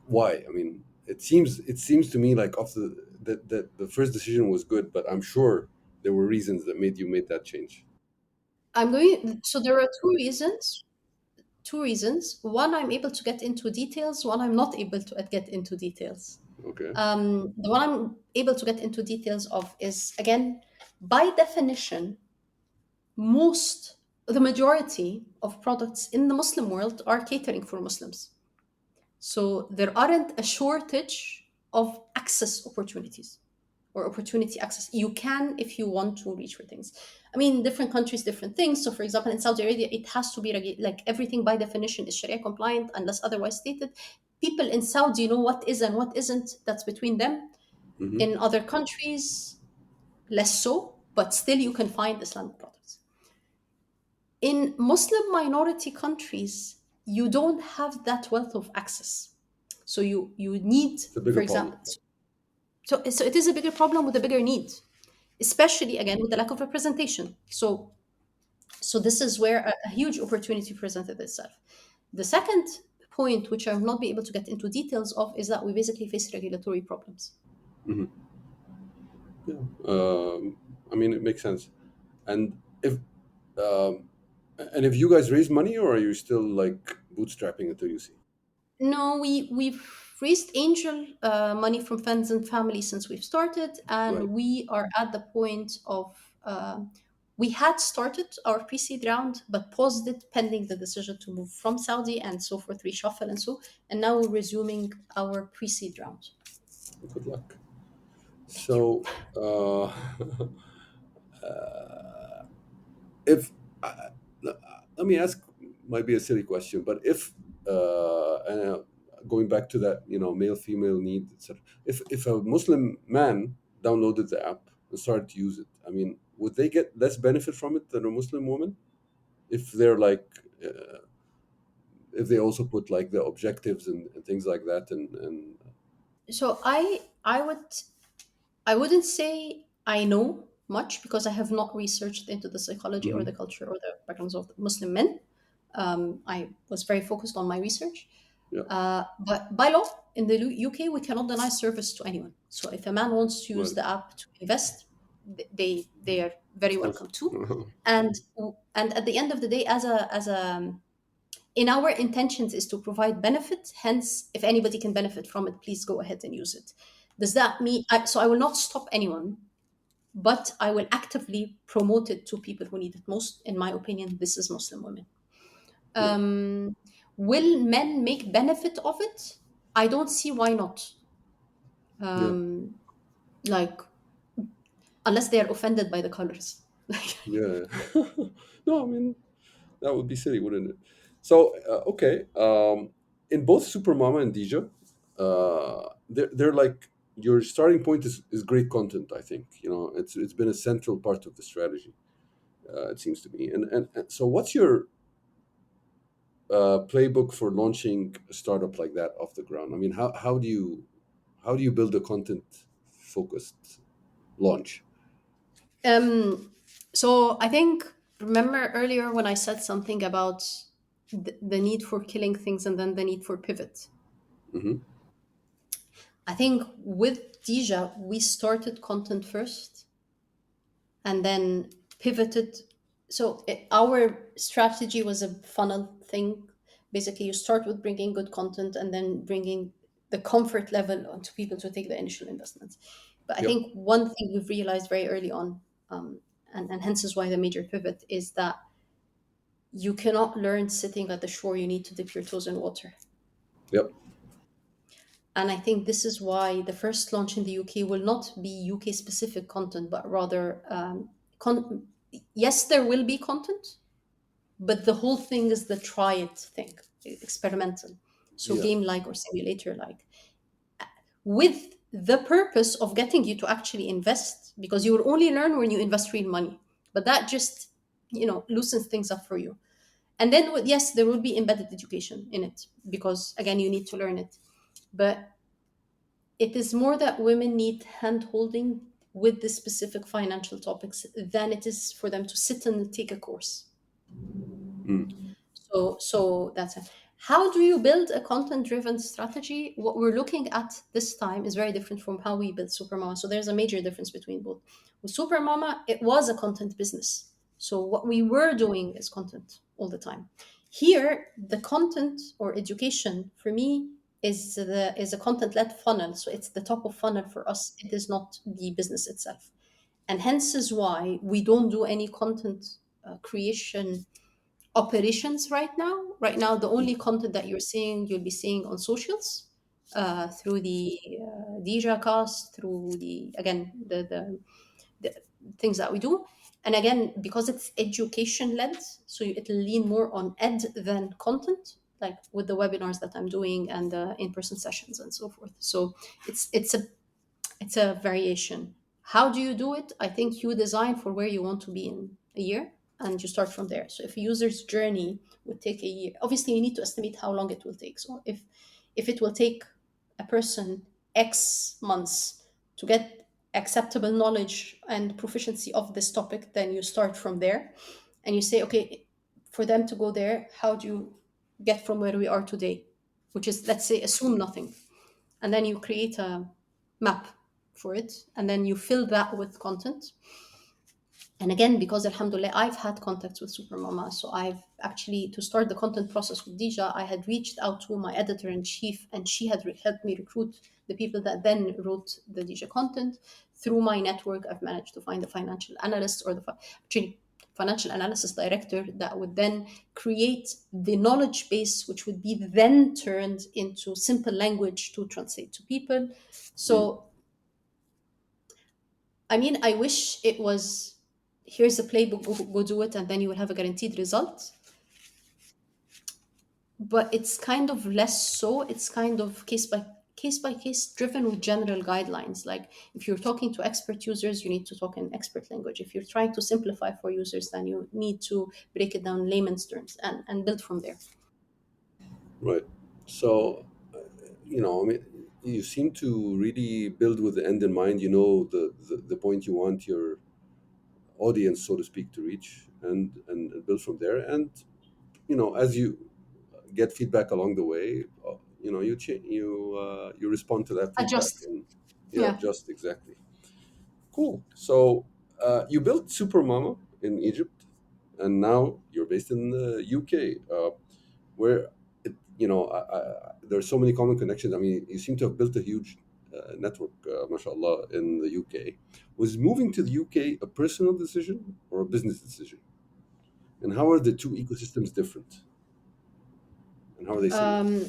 S2: Why? I mean, it seems to me like off that the first decision was good, but I'm sure there were reasons that made you make that change.
S1: So there are two reasons. Two reasons. One, I'm able to get into details. One, I'm not able to get into details.
S2: Okay.
S1: The one I'm able to get into details of is, again, by definition, the majority of products in the Muslim world are catering for Muslims. So there aren't a shortage of access opportunities or opportunity access. You can, if you want to, reach for things. I mean, different countries, different things. So, for example, in Saudi Arabia, it has to be like everything by definition is Sharia compliant unless otherwise stated. People in Saudi know what is and what isn't. That's between them.
S2: Mm-hmm.
S1: In other countries, less so, but still you can find Islamic products. In Muslim minority countries, you don't have that wealth of access. So you need,
S2: It's a
S1: for
S2: bigger problem.
S1: example, so it is a bigger problem with a bigger need, especially again with the lack of representation. So this is where a huge opportunity presented itself. The second point, which I will not be able to get into details of, is that we basically face regulatory problems.
S2: Hmm. Yeah. I mean, it makes sense. And if um, and if you guys raise money, or are you still like bootstrapping until you see?
S1: No, we've raised angel money from friends and family since we've started,
S2: Right.
S1: and we are at the point of we had started our pre-seed round, but paused it pending the decision to move from Saudi and so forth, reshuffle and so, and now we're resuming our pre-seed round.
S2: Good luck.
S1: Thank you.
S2: So, if let me ask, might be a silly question, but if going back to that, male female need, etc. If a Muslim man downloaded the app and started to use it, I mean, would they get less benefit from it than a Muslim woman if they're like if they also put like the objectives and things like that and
S1: So I wouldn't say I know much because I have not researched into the psychology or
S2: hmm
S1: the culture or the backgrounds of Muslim men. I was very focused on my research.
S2: yeah,
S1: But by law in the UK, we cannot deny service to anyone. So if a man wants to use
S2: right,
S1: the app to invest, they are very
S2: also
S1: welcome to. And and at the end of the day, as a in our intentions is to provide benefit. Hence, if anybody can benefit from it, please go ahead and use it. Does that mean so I will not stop anyone, but I will actively promote it to people who need it most. In my opinion, this is Muslim women.
S2: yeah,
S1: Um, will men make benefit of it? I don't see why not.
S2: yeah,
S1: Like, unless they are offended by the colors.
S2: yeah. No, I mean, that would be silly, wouldn't it? So, okay, in both Supermama and Dija, they're like your starting point is great content. I think it's been a central part of the strategy. It seems to me. And so, what's your playbook for launching a startup like that off the ground? I mean, how do you build a content focused launch?
S1: um, so I think, remember earlier when I said something about the need for killing things and then the need for pivot.
S2: Hmm.
S1: I think with Dija, we started content first and then pivoted. So our strategy was a funnel thing. Basically, you start with bringing good content and then bringing the comfort level onto people to take the initial investments. But I
S2: Yep.
S1: think one thing we've realized very early on, and hence is why the major pivot is that you cannot learn sitting at the shore. You need to dip your toes in water.
S2: Yep.
S1: And I think this is why the first launch in the UK will not be UK specific content, but rather, yes, there will be content, but the whole thing is the try it thing, experimental. So
S2: Yeah.
S1: game like or simulator like, with the purpose of getting you to actually invest, because you will only learn when you invest real money. But that just, loosens things up for you. And then, yes, there will be embedded education in it because, again, you need to learn it. But it is more that women need hand holding with the specific financial topics than it is for them to sit and take a course.
S2: Mm.
S1: So that's it. How do you build a content driven strategy? What we're looking at this time is very different from how we built Supermama. So there's a major difference between both. With Supermama, it was a content business. So what we were doing is content all the time. Here, the content or education for me is a content led funnel. So it's the top of funnel for us. It is not the business itself, and hence is why we don't do any content creation operations right now. Right now, the only content that you'll be seeing on socials, through the Dija cast, through the, again, the things that we do. And again, because it's education led, so it'll lean more on ed than content, like with the webinars that I'm doing and the in-person sessions and so forth. So it's a variation. How do you do it? I think you design for where you want to be in a year and you start from there. So if a user's journey would take a year, obviously you need to estimate how long it will take. So if it will take a person X months to get acceptable knowledge and proficiency of this topic, then you start from there and you say, okay, for them to go there, how do you get from where we are today? Which is, let's say, assume nothing. And then you create a map. for it, and then you fill that with content. And again, because alhamdulillah, I've had contacts with SuperMama, so I've actually, to start the content process with Dija, I had reached out to my editor-in-chief, and she had helped me recruit the people that then wrote the Dija content. Through my network, I've managed to find a financial analyst, or actually financial analysis director, that would then create the knowledge base, which would be then turned into simple language to translate to people. So I mean, I wish it was, here's the playbook, go do it, and then you will have a guaranteed result. But it's kind of less so. It's kind of case by case, driven with general guidelines. Like if you're talking to expert users, you need to talk in expert language. If you're trying to simplify for users, then you need to break it down in layman's terms and build from there.
S2: Right. So, I mean, you seem to really build with the end in mind. You know the point you want your audience, so to speak, to reach, and build from there. And as you get feedback along the way, you respond to that feedback,
S1: Adjust.
S2: and
S1: Yeah.
S2: adjust exactly. Cool. So you built SuperMama in Egypt, and now you're based in the UK, where there are so many common connections. I mean, you seem to have built a huge network, mashallah, in the UK. Was moving to the UK a personal decision or a business decision? And how are the two ecosystems different? And how are they similar?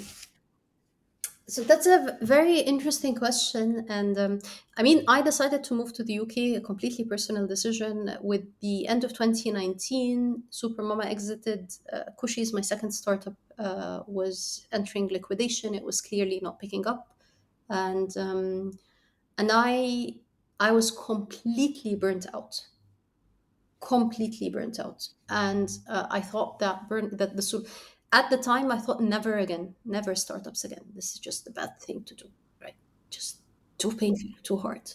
S1: So that's a very interesting question. And I mean, I decided to move to the UK, a completely personal decision. With the end of 2019, SuperMama exited. Cushies, my second startup, was entering liquidation. It was clearly not picking up. And I was completely burnt out. And I thought at the time I thought, never again, never startups again. This is just a bad thing to do, right? Just too painful, too hard.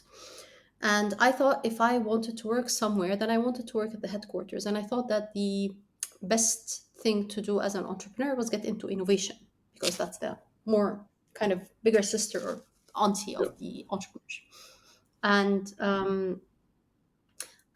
S1: And I thought, if I wanted to work somewhere, then I wanted to work at the headquarters. And I thought that the best thing to do as an entrepreneur was get into innovation, because that's the more kind of bigger sister or auntie
S2: Yeah.
S1: of the entrepreneurship. And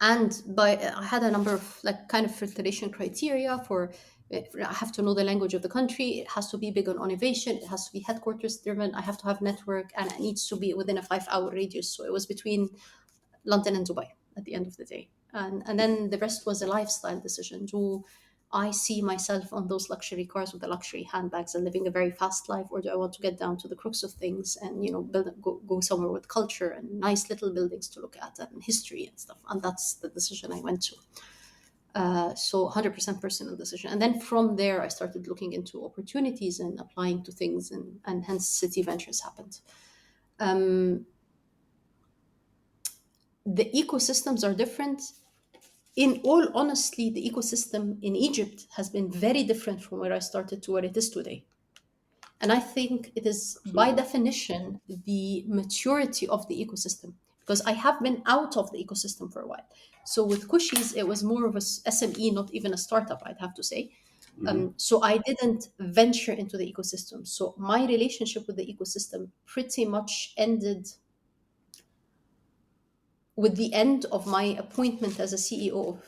S1: I had a number of like kind of filtration criteria for, I have to know the language of the country, it has to be big on innovation, it has to be headquarters driven, I have to have network, and it needs to be within a 5-hour radius. So it was between London and Dubai at the end of the day. And then the rest was a lifestyle decision. Do I see myself on those luxury cars with the luxury handbags and living a very fast life, or do I want to get down to the crux of things and go somewhere with culture and nice little buildings to look at and history and stuff? And that's the decision I went to. So 100% personal decision. And then from there, I started looking into opportunities and applying to things, and hence City Ventures happened. The ecosystems are different. In all honesty, the ecosystem in Egypt has been very different from where I started to where it is today. And I think it is, by
S2: Absolutely.
S1: definition, the maturity of the ecosystem, because I have been out of the ecosystem for a while. So with Cushies, it was more of a SME, not even a startup, I'd have to say.
S2: Hmm.
S1: So I didn't venture into the ecosystem. So my relationship with the ecosystem pretty much ended with the end of my appointment as a CEO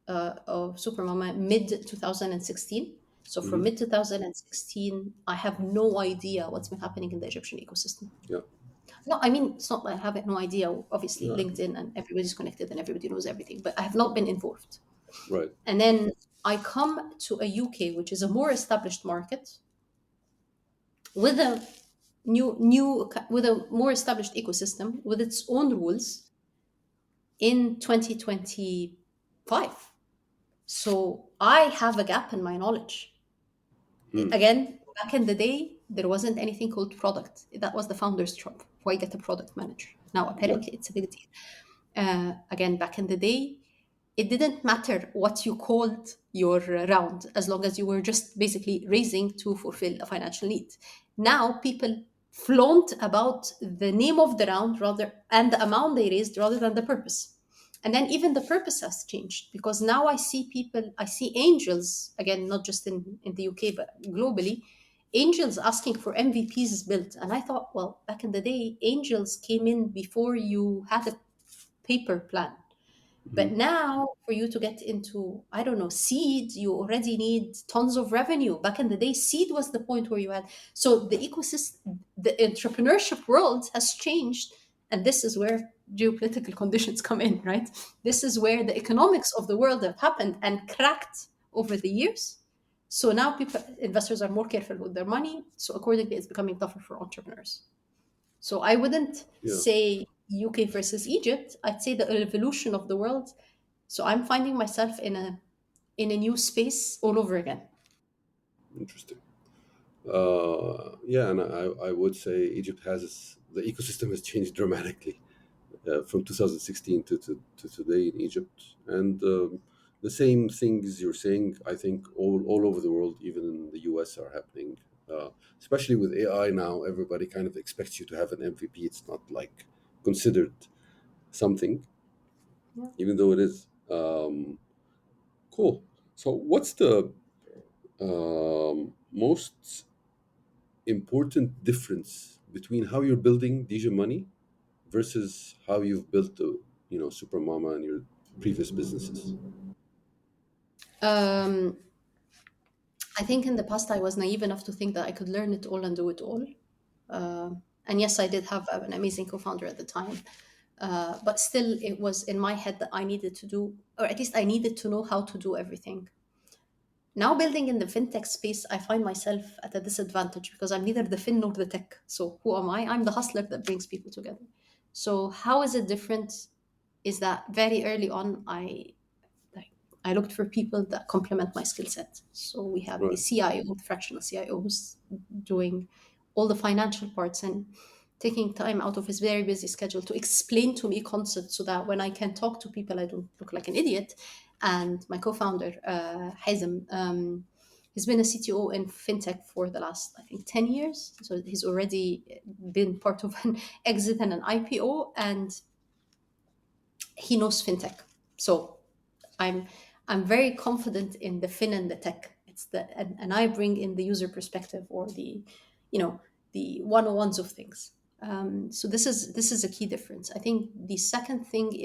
S1: of SuperMama mid 2016. So from
S2: Hmm.
S1: mid 2016, I have no idea what's been happening in the Egyptian ecosystem.
S2: Yeah.
S1: No, I mean, it's not that I have no idea. Obviously,
S2: Yeah.
S1: LinkedIn and everybody's connected and everybody knows everything, but I have not been involved.
S2: Right.
S1: And then I come to a UK, which is a more established market with a with a more established ecosystem with its own rules in 2025. So I have a gap in my knowledge.
S2: Hmm.
S1: Again, back in the day, there wasn't anything called product. That was the founder's job. Why get a product manager? Now,
S2: Yeah.
S1: apparently, it's a big deal. Again, back in the day, it didn't matter what you called your round, as long as you were just basically raising to fulfill a financial need. Now people flaunt about the name of the round rather and the amount they raised rather than the purpose. And then even the purpose has changed, because now I see angels, again, not just in the UK but globally, angels asking for MVPs built. And I thought, well, back in the day, angels came in before you had a paper plan. But
S2: Mhm.
S1: now, for you to get into, I don't know, seed, you already need tons of revenue. Back in the day, seed was the point where you had. So the ecosystem, the entrepreneurship world has changed. And this is where geopolitical conditions come in, right? This is where the economics of the world have happened and cracked over the years. So now investors are more careful with their money. So accordingly, it's becoming tougher for entrepreneurs. So I wouldn't
S2: Yeah,
S1: say UK versus Egypt. I'd say the evolution of the world. So I'm finding myself in a new space all over again.
S2: interesting. Yeah, and I would say Egypt has the ecosystem has changed dramatically from 2016 to today in Egypt, and the same things you're saying, I think all over the world, even in the US, are happening. Especially with AI now, everybody kind of expects you to have an MVP. It's not like considered something,
S1: Yeah.
S2: even though it is. Cool. So, what's the most important difference between how you're building Dija Money versus how you've built the SuperMama and your previous businesses?
S1: Um, I think in the past I was naive enough to think that I could learn it all and do it all. And yes, I did have an amazing co-founder at the time. But still, it was in my head that I needed to do, or at least I needed to know how to do everything. Now, building in the fintech space, I find myself at a disadvantage because I'm neither the fin nor the tech. So, who am I? I'm the hustler that brings people together. So, how is it different? Is that very early on, like, I looked for people that complement my skill set. So, we have a
S2: Right.
S1: CIO, fractional CIO, who's doing all the financial parts and taking time out of his very busy schedule to explain to me concepts so that when I can talk to people, I don't look like an idiot. And my co-founder, Hazem, he's been a CTO in fintech for the last, I think, 10 years. So he's already been part of an exit and an IPO, and he knows fintech. So I'm I'm very confident in the fin and the tech. It's the and I bring in the user perspective or you know, the 101s of things. So this is a key difference. I think the second thing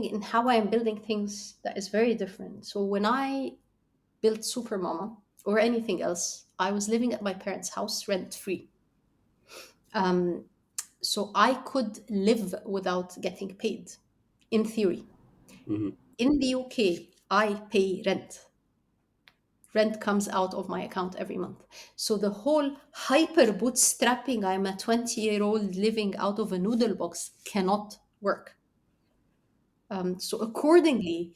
S1: in how I am building things that is very different. So when I built Supermama or anything else, I was living at my parents' house rent free. So I could live without getting paid, in theory.
S2: Hmm. In
S1: In the UK, I pay rent. Rent comes out of my account every month. So the whole hyper bootstrapping, I'm a 20-year-old living out of a noodle box, cannot work. So accordingly,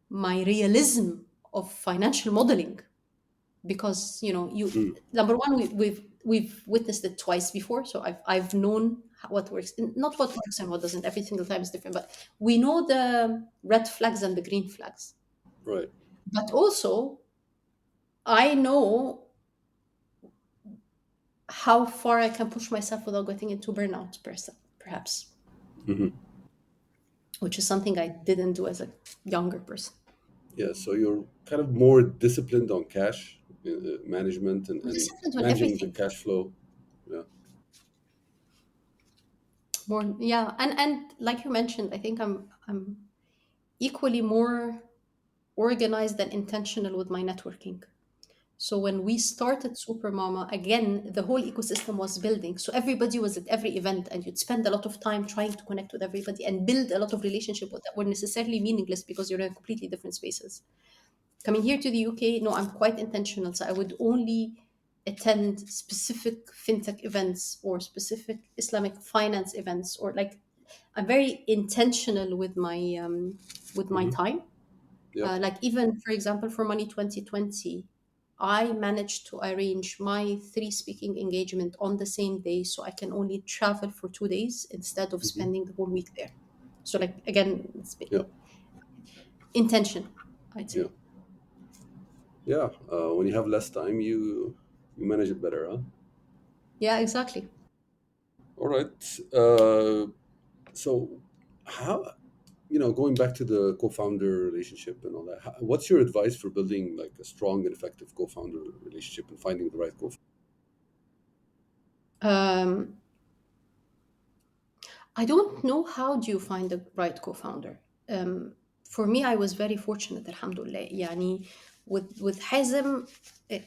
S1: my realism of financial modeling, because you number one, we've witnessed it twice before, so I've known what works, not what works and what doesn't. Every single time is different, but we know the red flags and the green flags.
S2: Right.
S1: But also, I know how far I can push myself without getting into burnout, perhaps,
S2: Hmm.
S1: which is something I didn't do as a younger person.
S2: Yeah. So you're kind of more disciplined on cash management
S1: I'm
S2: and
S1: disciplined on
S2: managing the
S1: everything.
S2: cash flow. Yeah.
S1: More, yeah, and like you mentioned, I think I'm equally more organized and intentional with my networking. So when we started Supermama, again, the whole ecosystem was building. So everybody was at every event, and you'd spend a lot of time trying to connect with everybody and build a lot of relationship that were necessarily meaningless because you're in completely different spaces. Coming here to the UK, no, I'm quite intentional. So I would only attend specific fintech events or specific Islamic finance events, or like I'm very intentional with my
S2: Hmm.
S1: time.
S2: Yeah.
S1: Like even for example, for Money 2020, I managed to arrange my three speaking engagement on the same day, so I can only travel for 2 days instead of
S2: Hmm.
S1: spending the whole week there. So like again,
S2: Yeah.
S1: intention, I'd
S2: Yeah.
S1: say.
S2: Yeah. When you have less time, you manage it better, huh?
S1: Yeah, exactly.
S2: All right. So how? going back to the co-founder relationship and all that, what's your advice for building like a strong and effective co-founder relationship and finding the right co-founder?
S1: Um, I don't know how do you find the right co-founder. For me, I was very fortunate, alhamdulillah. يعني with Hazem, eh,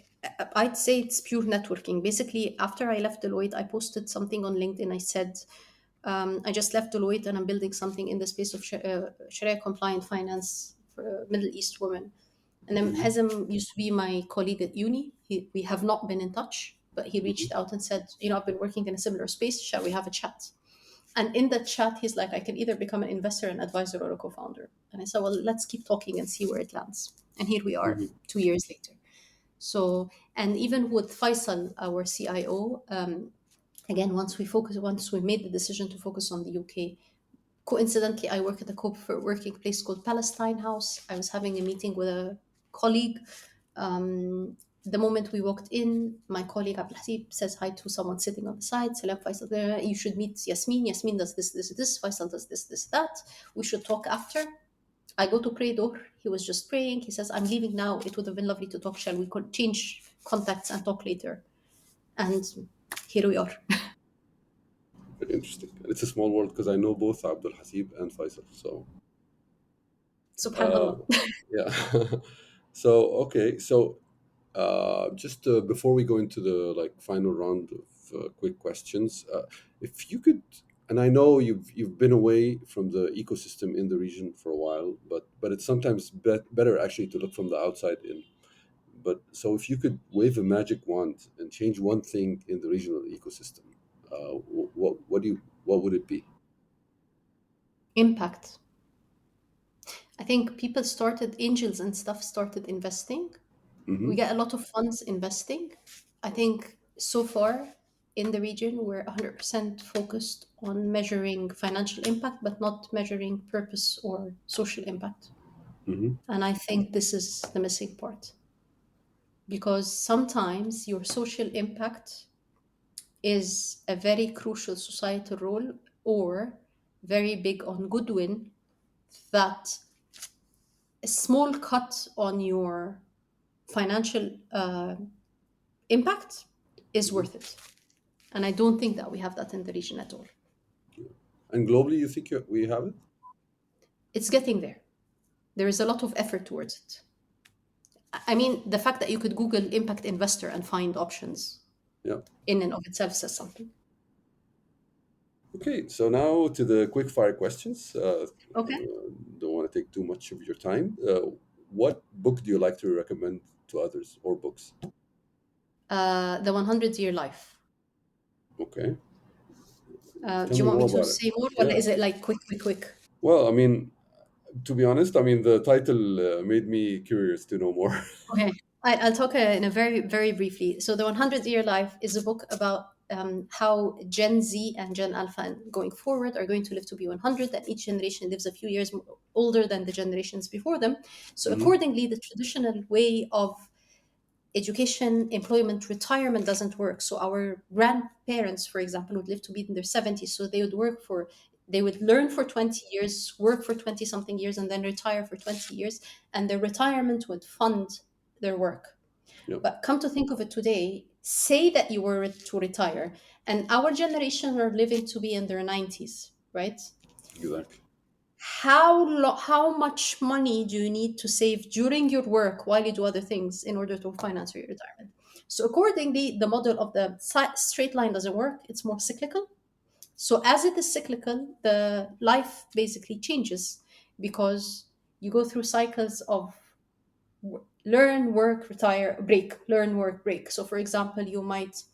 S1: I'd say it's pure networking. Basically, after I left Deloitte, I posted something on LinkedIn. I said, I just left Deloitte and I'm building something in the space of Sharia compliant finance for Middle East women. And then
S2: Hmm.
S1: Hazem used to be my colleague at uni. We have not been in touch, but he reached
S2: Hmm.
S1: out and said, I've been working in a similar space. Shall we have a chat? And in that chat, he's like, I can either become an investor, an advisor, or a co founder. And I said, well, let's keep talking and see where it lands. And here we are
S2: Hmm.
S1: 2 years later. So, and even with Faisal, our CIO, again, once we made the decision to focus on the UK, coincidentally, I work at a co-working place called Palestine House. I was having a meeting with a colleague. The moment we walked in, my colleague Abdul Hasib says hi to someone sitting on the side. Salam Faisal, there. You should meet Yasmine. Yasmine does this, this, this. Faisal does this, this, that. We should talk after. I go to pray door. He was just praying. He says, I'm leaving now. It would have been lovely to talk. Shall we change contacts and talk later? And here we are.
S2: Very interesting. And it's a small world because I know both Abdul Hasib and Faisal. So uh,
S1: Subhanallah.
S2: yeah. So okay. So just before we go into the like final round of quick questions, if you could, and I know you've been away from the ecosystem in the region for a while, but it's sometimes better actually to look from the outside in. But so if you could wave a magic wand and change one thing in the regional ecosystem, what would it be?
S1: Impact. I think people started, angels and stuff started investing.
S2: Mm-hmm.
S1: We get a lot of funds investing. I think so far in the region, we're 100% focused on measuring financial impact, but not measuring purpose or social impact.
S2: Mm-hmm.
S1: And I think this is the missing part because sometimes your social impact is a very crucial societal role or very big on goodwill that a small cut on your financial impact is
S2: Mm-hmm.
S1: worth it. And I don't think that we have that in the region at all.
S2: And globally, you think we have it?
S1: It's getting there. There is a lot of effort towards it. I mean, the fact that you could Google impact investor and find options
S2: Yeah.
S1: in and of itself says something.
S2: Okay, so now to the quick fire questions.
S1: Okay.
S2: Don't want to take too much of your time. What book do you like to recommend to others or books?
S1: The 100-year life.
S2: Okay,
S1: Do
S2: tell
S1: you
S2: me
S1: want me
S2: more
S1: to
S2: about it.
S1: say more, or
S2: Yeah.
S1: is it like quick, quick, quick?
S2: Well, I mean, to be honest, I mean, the title made me curious to know more.
S1: Okay. I'll talk in a very, very briefly. So, The 100-Year Life is a book about how Gen Z and Gen Alpha and going forward are going to live to be 100, and each generation lives a few years older than the generations before them. So,
S2: Hmm.
S1: accordingly, the traditional way of education, employment, retirement doesn't work. So our grandparents, for example, would live to be in their 70s. So they would learn for 20 years, work for 20 something years, and then retire for 20 years. And their retirement would fund their work.
S2: Yep,
S1: But come to think of it today, say that you were to retire, and our generation are living to be in their 90s, right?
S2: exactly.
S1: How much money do you need to save during your work while you do other things in order to finance your retirement? So accordingly, the model of the straight line doesn't work. It's more cyclical. So as it is cyclical, the life basically changes because you go through cycles of learn, work, retire, break, learn, work, break. So for example, you might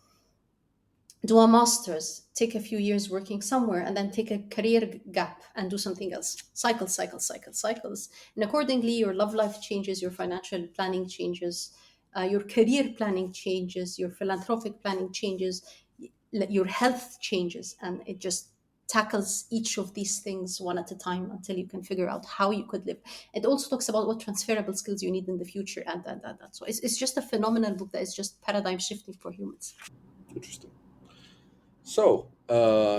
S1: do a master's, take a few years working somewhere, and then take a career gap and do something else. Cycles. And accordingly, your love life changes, your financial planning changes, your career planning changes, your philanthropic planning changes, your health changes, and it just tackles each of these things one at a time until you can figure out how you could live. It also talks about what transferable skills you need in the future and. So it's just a phenomenal book that is just paradigm shifting for humans.
S2: Interesting. So,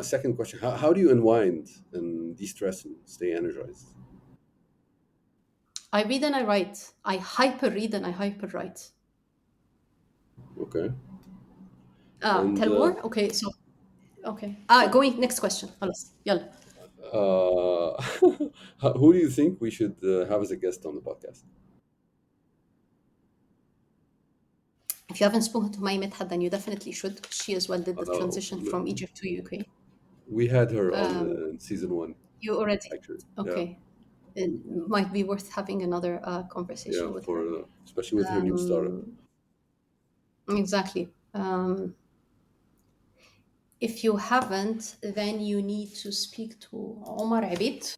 S2: second question: how do you unwind and de-stress and stay energized?
S1: I read and I write. I hyper read and I hyper write.
S2: Okay. And
S1: Tell more. Okay, so okay.
S2: yeah.
S1: Going next question. خلاص. يلا.
S2: Uh, who do you think we should have as a guest on the podcast?
S1: If you haven't spoken to my Medhat, then you definitely should. She as well did the
S2: No,
S1: transition from Egypt to UK.
S2: we had her on
S1: Um,
S2: in season one,
S1: you already.
S2: actually. Yeah,
S1: Okay. It might be worth having another
S2: yeah,
S1: conversation with
S2: for
S1: her.
S2: especially with her new startup.
S1: Exactly. If you haven't, then you need to speak to Omar Abid.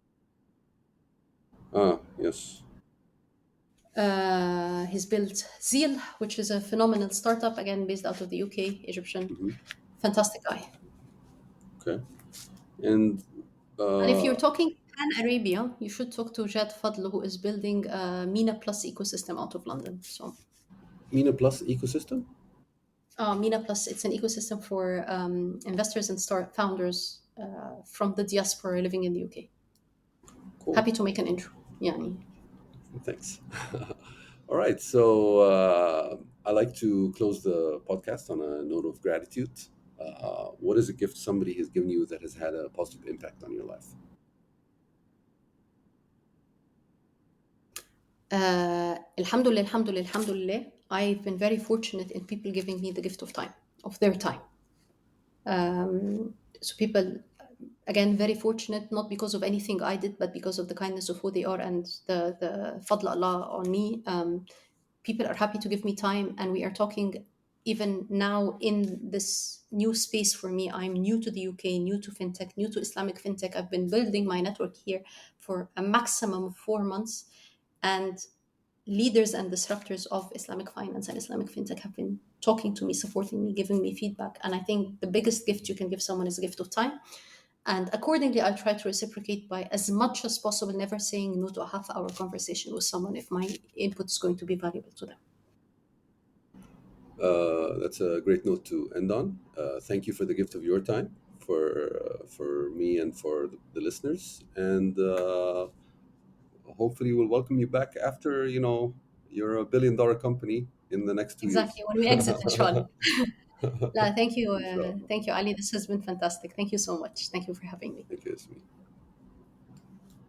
S2: Ah, yes.
S1: He's built Zeal, which is a phenomenal startup, again, based out of the UK, Egyptian.
S2: Hmm.
S1: Fantastic guy.
S2: Okay. And
S1: And if
S2: uh,
S1: you're talking Pan Arabia, you should talk to Jad Fadl, who is building a Mina Plus ecosystem out of London. So,
S2: Mina Plus ecosystem.
S1: Mina Plus, it's an ecosystem for investors and start founders from the diaspora living in the UK.
S2: Cool.
S1: Happy to make an intro. Yani.
S2: Thanks. All right. So I like to close the podcast on a note of gratitude. What is a gift somebody has given you that has had a positive impact on your life?
S1: Alhamdulillah, alhamdulillah, alhamdulillah. I've been very fortunate in people giving me the gift of time, of their time. So people, again, very fortunate, not because of anything I did, but because of the kindness of who they are and the fadl Allah on me. People are happy to give me time, and we are talking even now in this new space for me. I'm new to the UK, new to fintech, new to Islamic fintech. I've been building my network here for a maximum of 4 months, and leaders and disruptors of Islamic finance and Islamic fintech have been talking to me, supporting me, giving me feedback. And I think the biggest gift you can give someone is a gift of time. And accordingly, I try to reciprocate by as much as possible, never saying no to a half-hour conversation with someone if my input is going to be valuable to them.
S2: That's a great note to end on. Thank you for the gift of your time for me and for the listeners, and hopefully we'll welcome you back after you're a $1 billion company in the next 2 years.
S1: Exactly. When we exit, inshallah. La, thank you.
S2: Inshallah.
S1: Thank you, Ali. This has been fantastic. Thank you so much. Thank you for having me.
S2: Thank you, Yasmine.